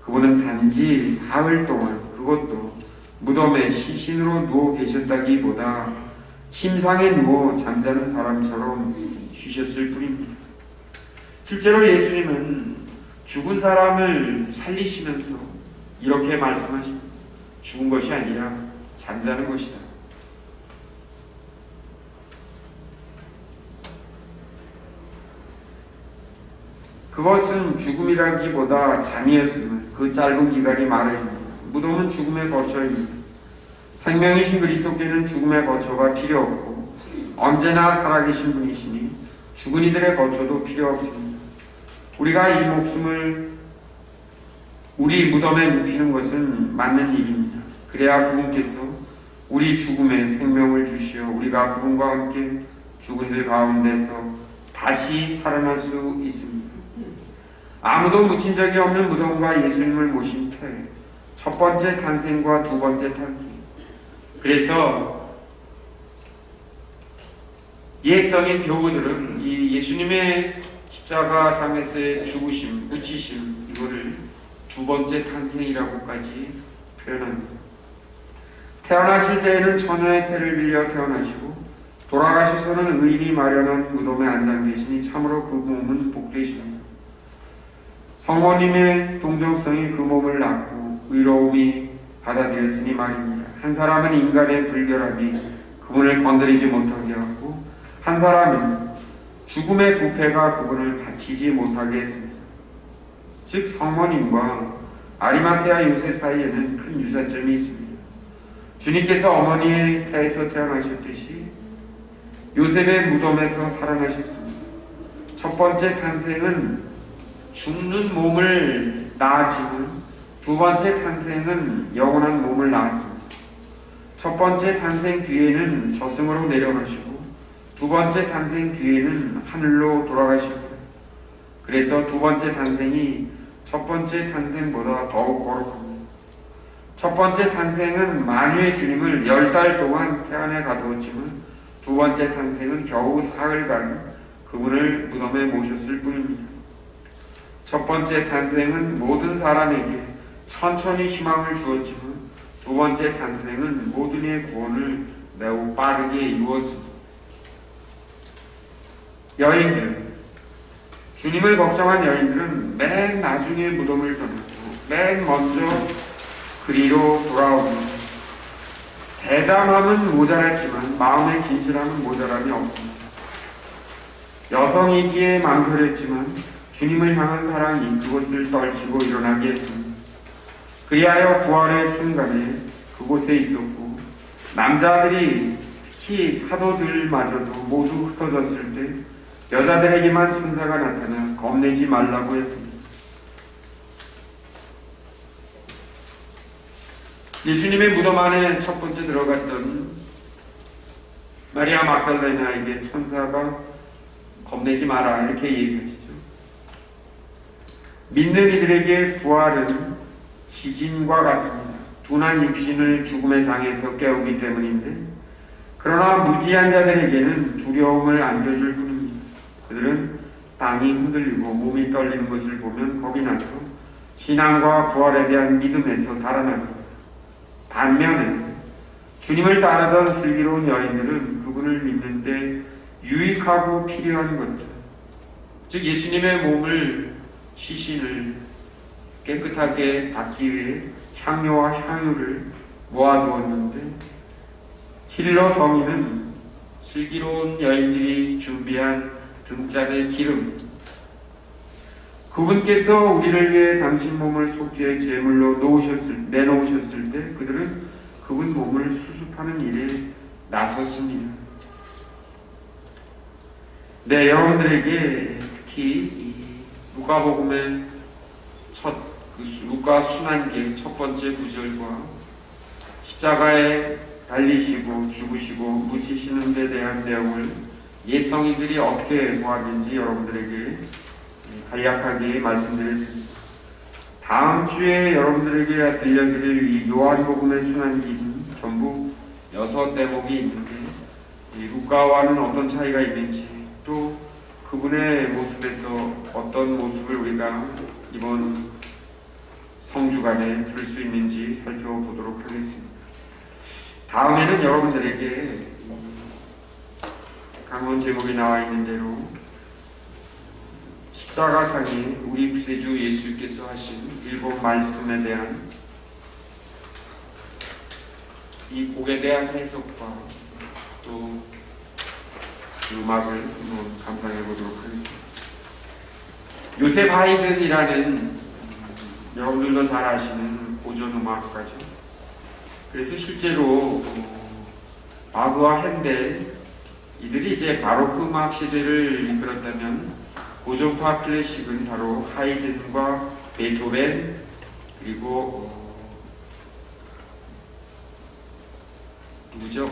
그분은 단지 사흘 동안, 그것도 무덤에 시신으로 누워 계셨다기보다 침상에 누워 잠자는 사람처럼 쉬셨을 뿐입니다. 실제로 예수님은 죽은 사람을 살리시면서 이렇게 말씀하십니다. 죽은 것이 아니라 잠자는 것이다. 그것은 죽음이라기보다 잠이었음을 그 짧은 기간이 말해줍니다. 무덤은 죽음의 거처입니다. 생명이신 그리스도께는 죽음의 거처가 필요 없고 언제나 살아계신 분이시니 죽은 이들의 거처도 필요 없습니다. 우리가 이 목숨을 우리 무덤에 눕히는 것은 맞는 일입니다. 그래야 그분께서 우리 죽음에 생명을 주시어 우리가 그분과 함께 죽은 들 가운데서 다시 살아날 수 있습니다. 아무도 묻힌 적이 없는 무덤과 예수님을 모신 터에 첫 번째 탄생과 두 번째 탄생. 그래서 옛성인 교우들은 이 예수님의 십자가상에서의 죽으심, 묻히심 이거를 두 번째 탄생이라고까지 표현합니다. 태어나실 때에는 처녀의 태를 빌려 태어나시고 돌아가셔서는 의인이 마련한 무덤에 앉아 계시니 참으로 그 몸은 복되십니다. 성모님의 동정성이 그 몸을 낳고 의로움이 받아들였으니 말입니다. 한 사람은 인간의 불결함이 그분을 건드리지 못하게 하고 한 사람은 죽음의 부패가 그분을 다치지 못하게 했습니다. 즉 성모님과 아리마테아 요셉 사이에는 큰 유사점이 있습니다. 주님께서 어머니의 태에서 태어나셨듯이 요셉의 무덤에서 살아나셨습니다. 첫 번째 탄생은 죽는 몸을 낳았지만 두 번째 탄생은 영원한 몸을 낳았습니다. 첫 번째 탄생 뒤에는 저승으로 내려가시고 두 번째 탄생 뒤에는 하늘로 돌아가십니다. 그래서 두 번째 탄생이 첫 번째 탄생보다 더욱 거룩합니다. 첫 번째 탄생은 만유의 주님을 10달 동안 태안에 가두었지만 두 번째 탄생은 겨우 사흘간 그분을 무덤에 모셨을 뿐입니다. 첫 번째 탄생은 모든 사람에게 천천히 희망을 주었지만 두 번째 탄생은 모든 이의 구원을 매우 빠르게 이루었습니다. 여인들, 주님을 걱정한 여인들은 맨 나중에 무덤을 떠났고 맨 먼저 그리로 돌아옵니다. 대담함은 모자랐지만 마음의 진실함은 모자람이 없습니다. 여성이기에 망설였지만 주님을 향한 사랑이 그곳을 떨치고 일어나게 했습니다. 그리하여 부활의 순간에 그곳에 있었고 남자들이 특히 사도들마저도 모두 흩어졌을 때 여자들에게만 천사가 나타나 겁내지 말라고 했습니다. 예수님의 무덤 안에 첫 번째 들어갔던 마리아 막달레나에게 천사가 겁내지 마라 이렇게 얘기하시죠. 믿는 이들에게 부활은 지진과 같습니다. 둔한 육신을 죽음의 장에서 깨우기 때문인데 그러나 무지한 자들에게는 두려움을 안겨줄 뿐입니다. 그들은 땅이 흔들리고 몸이 떨리는 것을 보면 겁이 나서 신앙과 부활에 대한 믿음에서 달아납니다. 반면에 주님을 따르던 슬기로운 여인들은 그분을 믿는데 유익하고 필요한 것들, 즉 예수님의 몸을 시신을 깨끗하게 닦기 위해 향료와 향유를 모아두었는데 진로 성인은 슬기로운 여인들이 준비한 등잔의 기름, 그분께서 우리를 위해 당신 몸을 속죄의 제물로 내놓으셨을 때 그들은 그분 몸을 수습하는 일에 나섰습니다. 네, 여러분들에게 특히 누가복음의 루카 순환기의 첫 번째 구절과 십자가에 달리시고 죽으시고 묻히시는 데 대한 내용을 예성이들이 어떻게 보았는지 여러분들에게 간략하게 말씀드렸습니다. 다음 주에 여러분들에게 들려드릴 이 요한복음의 순환기는 전부 6대목이 있는데 루카와는 어떤 차이가 있는지 또 그분의 모습에서 어떤 모습을 우리가 이번 성주간에 들을 수 있는지 살펴보도록 하겠습니다. 다음에는 여러분들에게 강론 제목이 나와 있는 대로 십자가상에 우리 구세주 예수께서 하신 7 말씀에 대한 이 곡에 대한 해석과 또 음악을 한번 감상해 보도록 하겠습니다. 요셉 하이든이라는 여러분들도 잘 아시는 고전 음악가죠. 그래서 실제로 바흐와 핸델 이들이 이제 바로크 음악 시대를 이끌었다면 고전파 클래식은 바로 하이든과 베토벤 그리고 누구죠?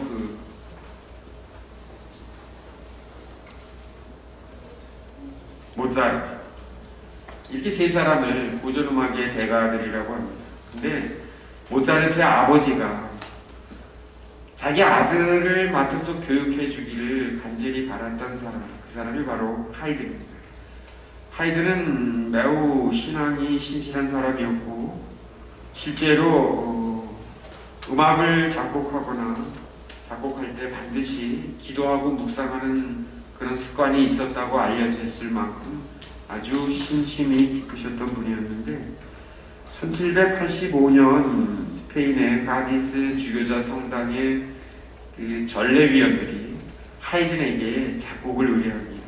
모차르트. 이렇게 세 사람을 고전음악의 대가들이라고 합니다. 근데 모차르트의 아버지가 자기 아들을 맡아서 교육해 주기를 간절히 바랐던 사람, 그 사람이 바로 하이든입니다. 하이든은 매우 신앙이 신실한 사람이었고 실제로 음악을 작곡하거나 작곡할 때 반드시 기도하고 묵상하는 그런 습관이 있었다고 알려져 있을 만큼 아주 신심이 깊으셨던 분이었는데 1785년 스페인의 가디스 주교자 성당의 그 전례위원들이 하이든에게 작곡을 의뢰합니다.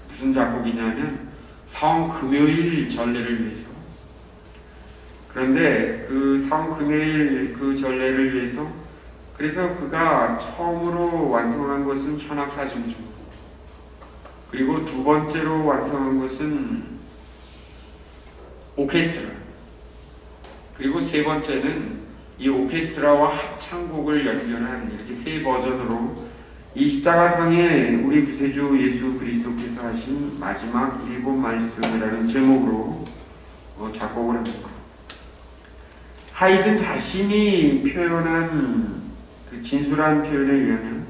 무슨 작곡이냐면 성금요일 전례를 위해서. 그런데 그 성금요일 그 전례를 위해서 그래서 그가 처음으로 완성한 것은 현악사중주, 그리고 두 번째로 완성한 것은 오케스트라, 그리고 세 번째는 이 오케스트라와 합창곡을 연결한 이렇게 세 버전으로 이 십자가상에 우리 구세주 예수 그리스도께서 하신 마지막 7말씀이라는 제목으로 작곡을 합니다. 하이든 자신이 표현한 그 진술한 표현에 의하면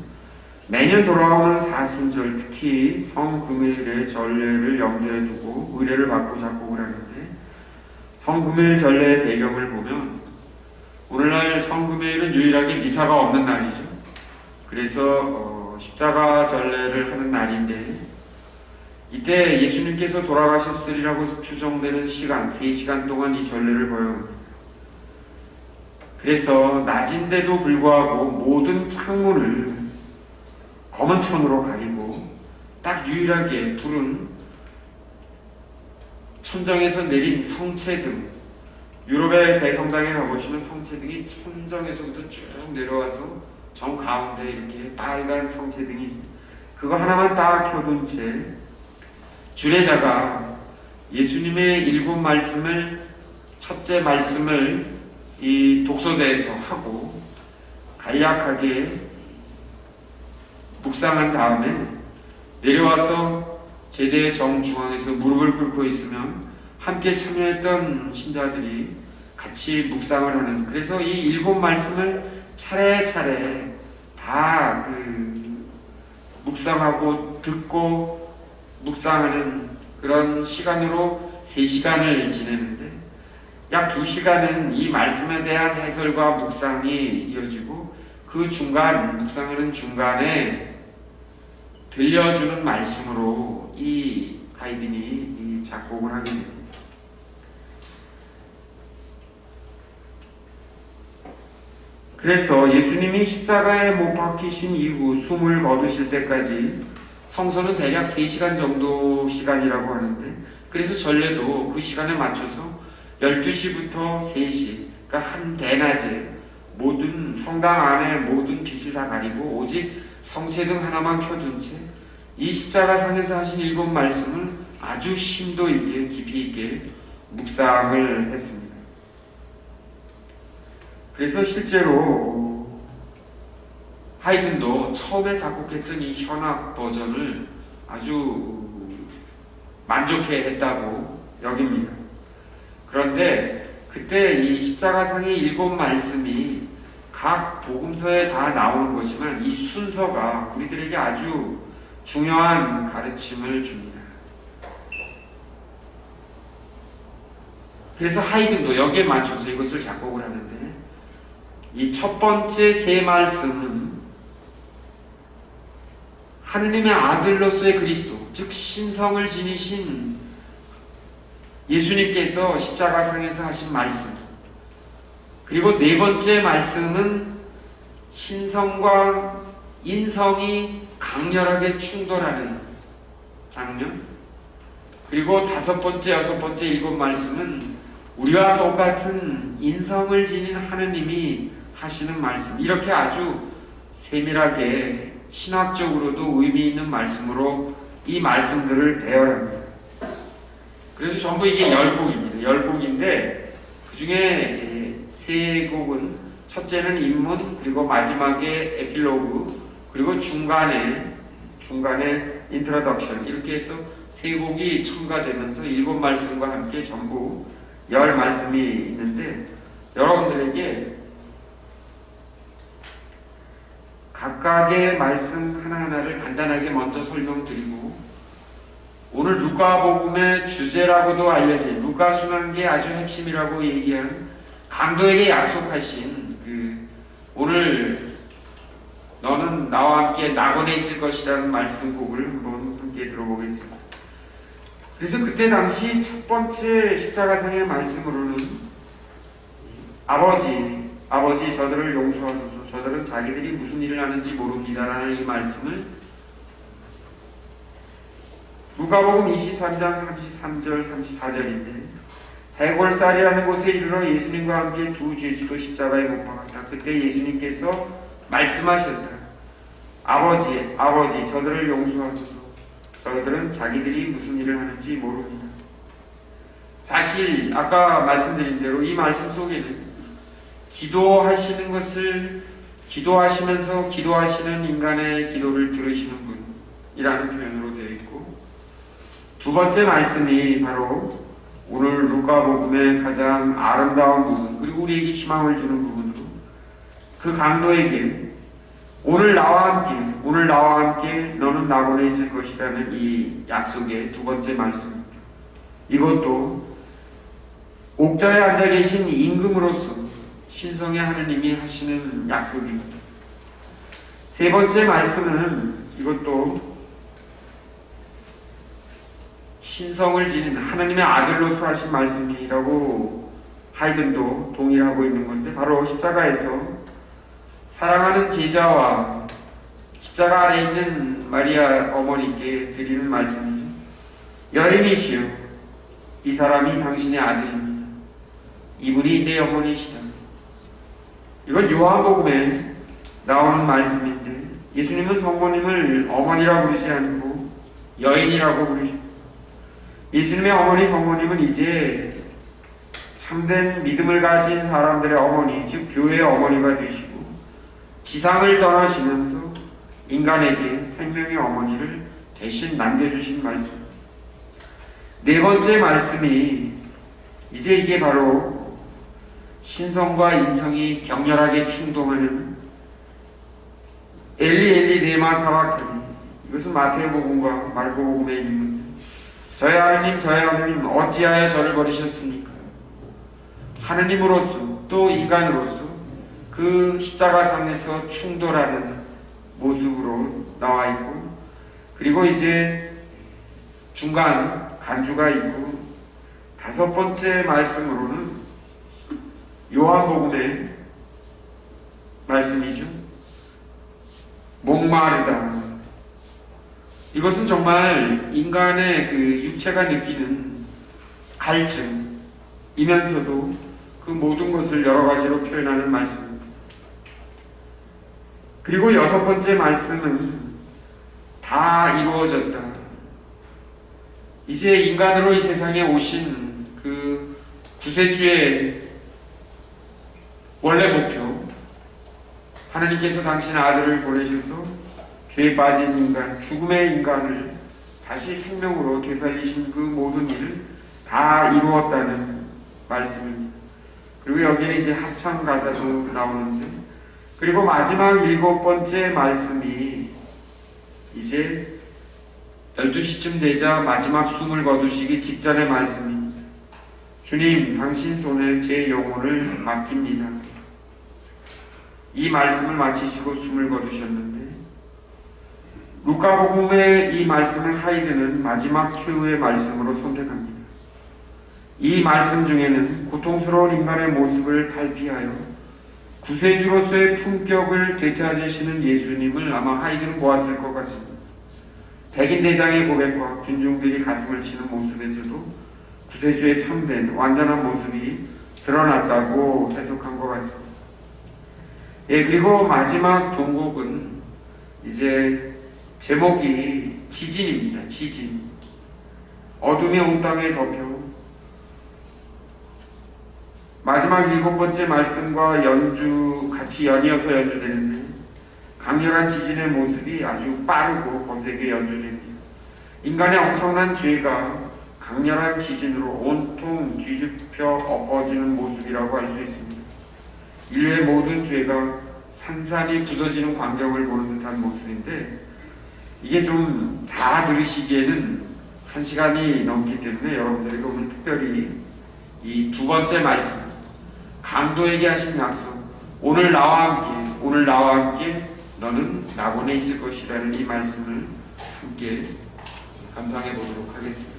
매년 돌아오는 사순절, 특히 성금요일의 전례를 염두에 두고 의뢰를 받고 작곡을 하는데 성금요일 전례의 배경을 보면 오늘날 성금요일은 유일하게 미사가 없는 날이죠. 그래서 십자가 전례를 하는 날인데 이때 예수님께서 돌아가셨으리라고 추정되는 시간 3시간 동안 이 전례를 거행합니다. 그래서 낮인데도 불구하고 모든 창문을 검은 천으로 가리고 딱 유일하게 불은 천정에서 내린 성체등, 유럽의 대성당에 가보시면 성체등이 천정에서부터 쭉 내려와서 정 가운데 이렇게 빨간 성체등이 있습니다. 그거 하나만 딱 켜둔 채 주례자가 예수님의 7말씀을 첫째 말씀을 이 독서대에서 하고 간략하게 묵상한 다음에 내려와서 제대의 정중앙에서 무릎을 꿇고 있으면 함께 참여했던 신자들이 같이 묵상을 하는, 그래서 이 7말씀을 차례차례 다 묵상하고 듣고 묵상하는 그런 시간으로 3시간을 지내는데 약 2시간은 이 말씀에 대한 해설과 묵상이 이어지고 그 중간, 묵상하는 중간에 들려주는 말씀으로 이 하이든이 이 작곡을 하게 됩니다. 그래서 예수님이 십자가에 못 박히신 이후 숨을 거두실 때까지 성서는 대략 3시간 정도 시간이라고 하는데 그래서 전례도 그 시간에 맞춰서 12시부터 3시, 그러니까 한 대낮에 모든 성당 안에 모든 빛을 다 가리고 오직 성세등 하나만 켜둔 채 이 십자가상에서 하신 7말씀을 아주 심도 있게 깊이 있게 묵상을 했습니다. 그래서 실제로 하이든도 처음에 작곡했던 이 현악 버전을 아주 만족해 했다고 여깁니다. 그런데 그때 이 십자가상의 7말씀이 각 복음서에 다 나오는 것이지만 이 순서가 우리들에게 아주 중요한 가르침을 줍니다. 그래서 하이든도 여기에 맞춰서 이것을 작곡을 하는데 이 첫 번째 3말씀은 하느님의 아들로서의 그리스도, 즉 신성을 지니신 예수님께서 십자가상에서 하신 말씀, 그리고 4번째 말씀은 신성과 인성이 강렬하게 충돌하는 장면, 그리고 5번째, 6번째, 7말씀은 우리와 똑같은 인성을 지닌 하느님이 하시는 말씀, 이렇게 아주 세밀하게 신학적으로도 의미 있는 말씀으로 이 말씀들을 대열합니다. 그래서 전부 이게 10곡입니다. 10곡인데 그 중에 세 곡은 첫째는 입문, 그리고 마지막에 에필로그, 그리고 중간에 인트로덕션, 이렇게 해서 세 곡이 첨가되면서 7말씀과 함께 전부 10말씀이 있는데, 여러분들에게 각각의 말씀 하나하나를 간단하게 먼저 설명드리고, 오늘 누가복음의 주제라고도 알려진 누가 순환기의 아주 핵심이라고 얘기한 강도에게 약속하신 오늘 너는 나와 함께 낙원에 있을 것이라는 말씀곡을 한번 함께 들어보겠습니다. 그래서 그때 당시 첫 번째 십자가상의 말씀으로는 아버지 저들을 용서하소서, 저들은 자기들이 무슨 일을 하는지 모릅니다라는 이 말씀을 누가복음 23장 33절 34절인데, 해골살이라는 곳에 이르러 예수님과 함께 두 죄수도 십자가에 못 박았다. 그때 예수님께서 말씀하셨다. 아버지 저들을 용서하소서, 저들은 자기들이 무슨 일을 하는지 모릅니다. 사실 아까 말씀드린 대로 이 말씀 속에는 기도하시는 것을 기도하시면서 기도하시는 인간의 기도를 들으시는 분이라는 표현으로 되어 있고, 두 번째 말씀이 바로 오늘 루카복음의 가장 아름다운 부분, 그리고 우리에게 희망을 주는 부분으로 그 강도에게 오늘 나와 함께 너는 낙원에 있을 것이라는 이 약속의 두 번째 말씀입니다. 이것도 옥자에 앉아 계신 임금으로서 신성의 하느님이 하시는 약속입니다. 세 번째 말씀은 이것도 신성을 지닌 하나님의 아들로서 하신 말씀이라고 하이든도 동의하고 있는 건데, 바로 십자가에서 사랑하는 제자와 십자가 아래 있는 마리아 어머니께 드리는 말씀이죠. 여인이시여, 이 사람이 당신의 아들입니다. 이분이 내 어머니시다. 이건 요한복음에 나오는 말씀인데, 예수님은 성모님을 어머니라고 부르지 않고 여인이라고 부르십니다. 예수님의 어머니 성모님은 이제 참된 믿음을 가진 사람들의 어머니, 즉 교회의 어머니가 되시고, 지상을 떠나시면서 인간에게 생명의 어머니를 대신 남겨주신 말씀입니다. 네 번째 말씀이 이제 이게 바로 신성과 인성이 격렬하게 충동하는 엘리 엘리 레마 사박타니, 이것은 마태복음과 마르코복음에 있는 저의 하느님 어찌하여 저를 버리셨습니까? 하느님으로서 또 인간으로서 그 십자가상에서 충돌하는 모습으로 나와 있고, 그리고 이제 중간 간주가 있고, 다섯 번째 말씀으로는 요한복음의 말씀이죠. 목마르다. 이것은 정말 인간의 그 육체가 느끼는 갈증이면서도 그 모든 것을 여러 가지로 표현하는 말씀입니다. 그리고 여섯 번째 말씀은 다 이루어졌다. 이제 인간으로 이 세상에 오신 그 구세주의 원래 목표, 하나님께서 당신의 아들을 보내셔서 죄에 빠진 인간, 죽음의 인간을 다시 생명으로 되살리신 그 모든 일을 다 이루었다는 말씀입니다. 그리고 여기에 이제 합창 가사도 나오는데, 그리고 마지막 일곱 번째 말씀이 이제 12시쯤 되자 마지막 숨을 거두시기 직전의 말씀입니다. 주님, 당신 손에 제 영혼을 맡깁니다. 이 말씀을 마치시고 숨을 거두셨는데, 루카복음의 이 말씀을 하이드는 마지막 최후의 말씀으로 선택합니다. 이 말씀 중에는 고통스러운 인간의 모습을 탈피하여 구세주로서의 품격을 되찾으시는 예수님을 아마 하이드는 보았을 것 같습니다. 백인대장의 고백과 군중들이 가슴을 치는 모습에서도 구세주의 참된 완전한 모습이 드러났다고 해석한 것 같습니다. 그리고 마지막 종곡은 이제 제목이 지진입니다. 지진. 어둠이 온 땅에 덮여 마지막 7번째 말씀과 같이 연이어서 연주되는데 강렬한 지진의 모습이 아주 빠르고 거세게 연주됩니다. 인간의 엄청난 죄가 강렬한 지진으로 온통 뒤집혀 엎어지는 모습이라고 할 수 있습니다. 인류의 모든 죄가 산산이 부서지는 광경을 보는 듯한 모습인데, 이게 좀 다 들으시기에는 1시간이 넘기 때문에 여러분들에게 오늘 특별히 이 2번째 말씀, 강도에게 하신 약속, 오늘 나와 함께 너는 낙원에 있을 것이라는 이 말씀을 함께 감상해 보도록 하겠습니다.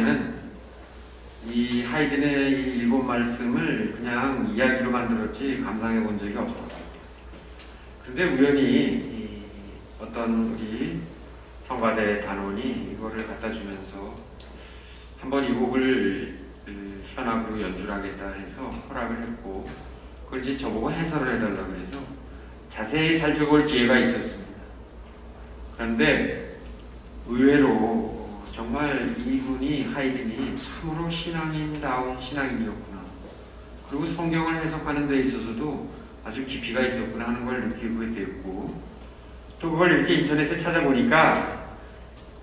보면은 이 하이든의 이 일곱 말씀을 그냥 이야기로 만들었지 감상해 본 적이 없었어요. 그런데 우연히 어떤 우리 성가대 단원이 이거를 갖다 주면서 한번 이 곡을 현악으로 연주를 하겠다 해서 허락을 했고, 그걸 이제 저보고 해설을 해달라고 해서 자세히 살펴볼 기회가 있었습니다. 그런데 의외로 정말 이분이 하이든이 참으로 신앙인다운 신앙인이었구나, 그리고 성경을 해석하는 데 있어서도 아주 깊이가 있었구나 하는 걸 느끼게 되었고, 또 그걸 이렇게 인터넷에 찾아보니까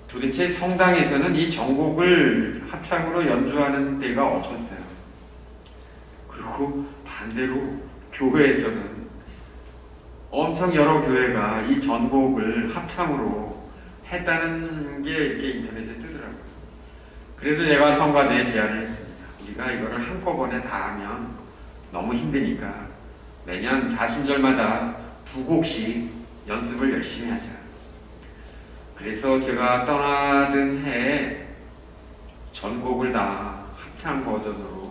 도대체 성당에서는 이 전곡을 합창으로 연주하는 데가 없었어요. 그리고 반대로 교회에서는 엄청 여러 교회가 이 전곡을 합창으로 했다는 게 이렇게 인터넷에 뜨더라고요. 그래서 제가 성가대에 제안을 했습니다. 우리가 이거를 한꺼번에 다 하면 너무 힘드니까 매년 사순절마다 2곡씩 연습을 열심히 하자. 그래서 제가 떠나던 해에 전곡을 다 합창 버전으로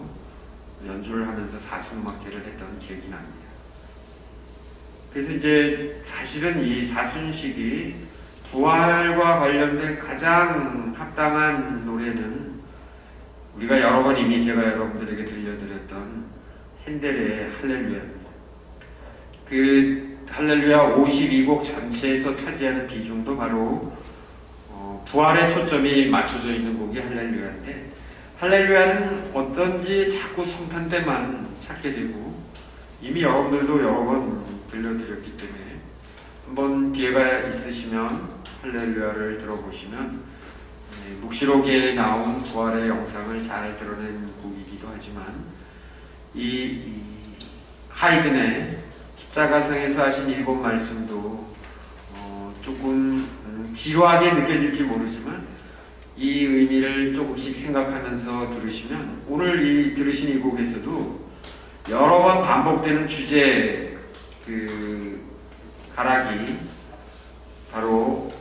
연주를 하면서 사순음악회를 했던 기억이 납니다. 그래서 이제 사실은 이 사순식이 부활과 관련된 가장 합당한 노래는 우리가 여러 번 이미 제가 여러분들에게 들려드렸던 핸델의 할렐루야입니다. 그 할렐루야 52곡 전체에서 차지하는 비중도 바로 부활의 초점이 맞춰져 있는 곡이 할렐루야인데, 할렐루야는 어떤지 자꾸 성탄 때만 찾게 되고 이미 여러분들도 여러 번 들려드렸기 때문에 한번 기회가 있으시면 할렐루야를 들어보시면 묵시록에 나온 부활의 영상을 잘 드러낸 곡이기도 하지만 이 하이든의 십자가성에서 하신 일곱 말씀도 조금 지루하게 느껴질지 모르지만 이 의미를 조금씩 생각하면서 들으시면 오늘 이 들으신 이 곡에서도 여러 번 반복되는 주제 가락이 바로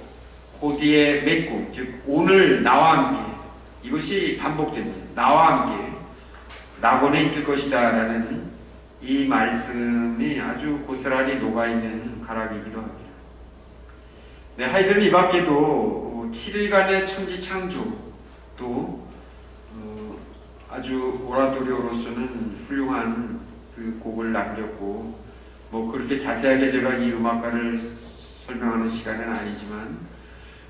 호디의 맺고, 즉 오늘 나와 함께, 이것이 반복됩니다. 나와 함께 낙원에 있을 것이다 라는 이 말씀이 아주 고스란히 녹아있는 가락이기도 합니다. 네, 하이든은 이 밖에도 7일간의 천지창조, 또 아주 오라토리오로서는 훌륭한 그 곡을 남겼고, 뭐 그렇게 자세하게 제가 이 음악가를 설명하는 시간은 아니지만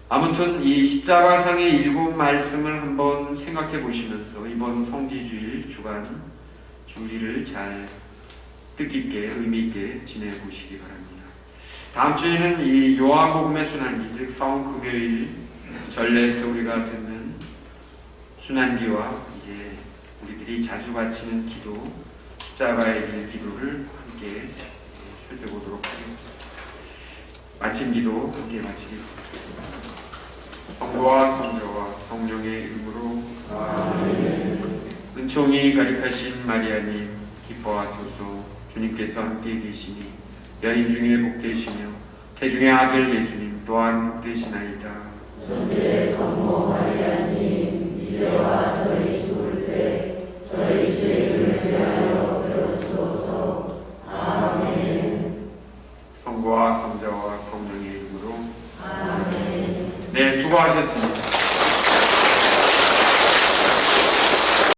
아무튼 이 십자가상의 일곱 말씀을 한번 생각해 보시면서 이번 성지주일 주간 주일을 잘 뜻깊게 의미있게 지내보시기 바랍니다. 다음 주에는 이 요한복음의 순환기, 즉 성금요일 전례에서 우리가 듣는 순환기와 이제 우리들이 자주 바치는 기도, 십자가의 길 기도를 함께 살펴보도록 하겠습니다. 마침 기도 함께 마치겠습니다. 성부와 성자와 성령의 이름으로 아멘. 은총이 가득하신 마리아님 기뻐하소서. 주님께서 함께 계시니 여인 중에 복되시며 태중의 아들 예수님 또한 복되시나이다. 천주의 성모 마리아님 이제와 저희 죽을 때 저희 죄를 위하여 빌어주소서. 아멘. 성부와 성자와 성령의 이름으로 아멘. 네, 수고하셨습니다.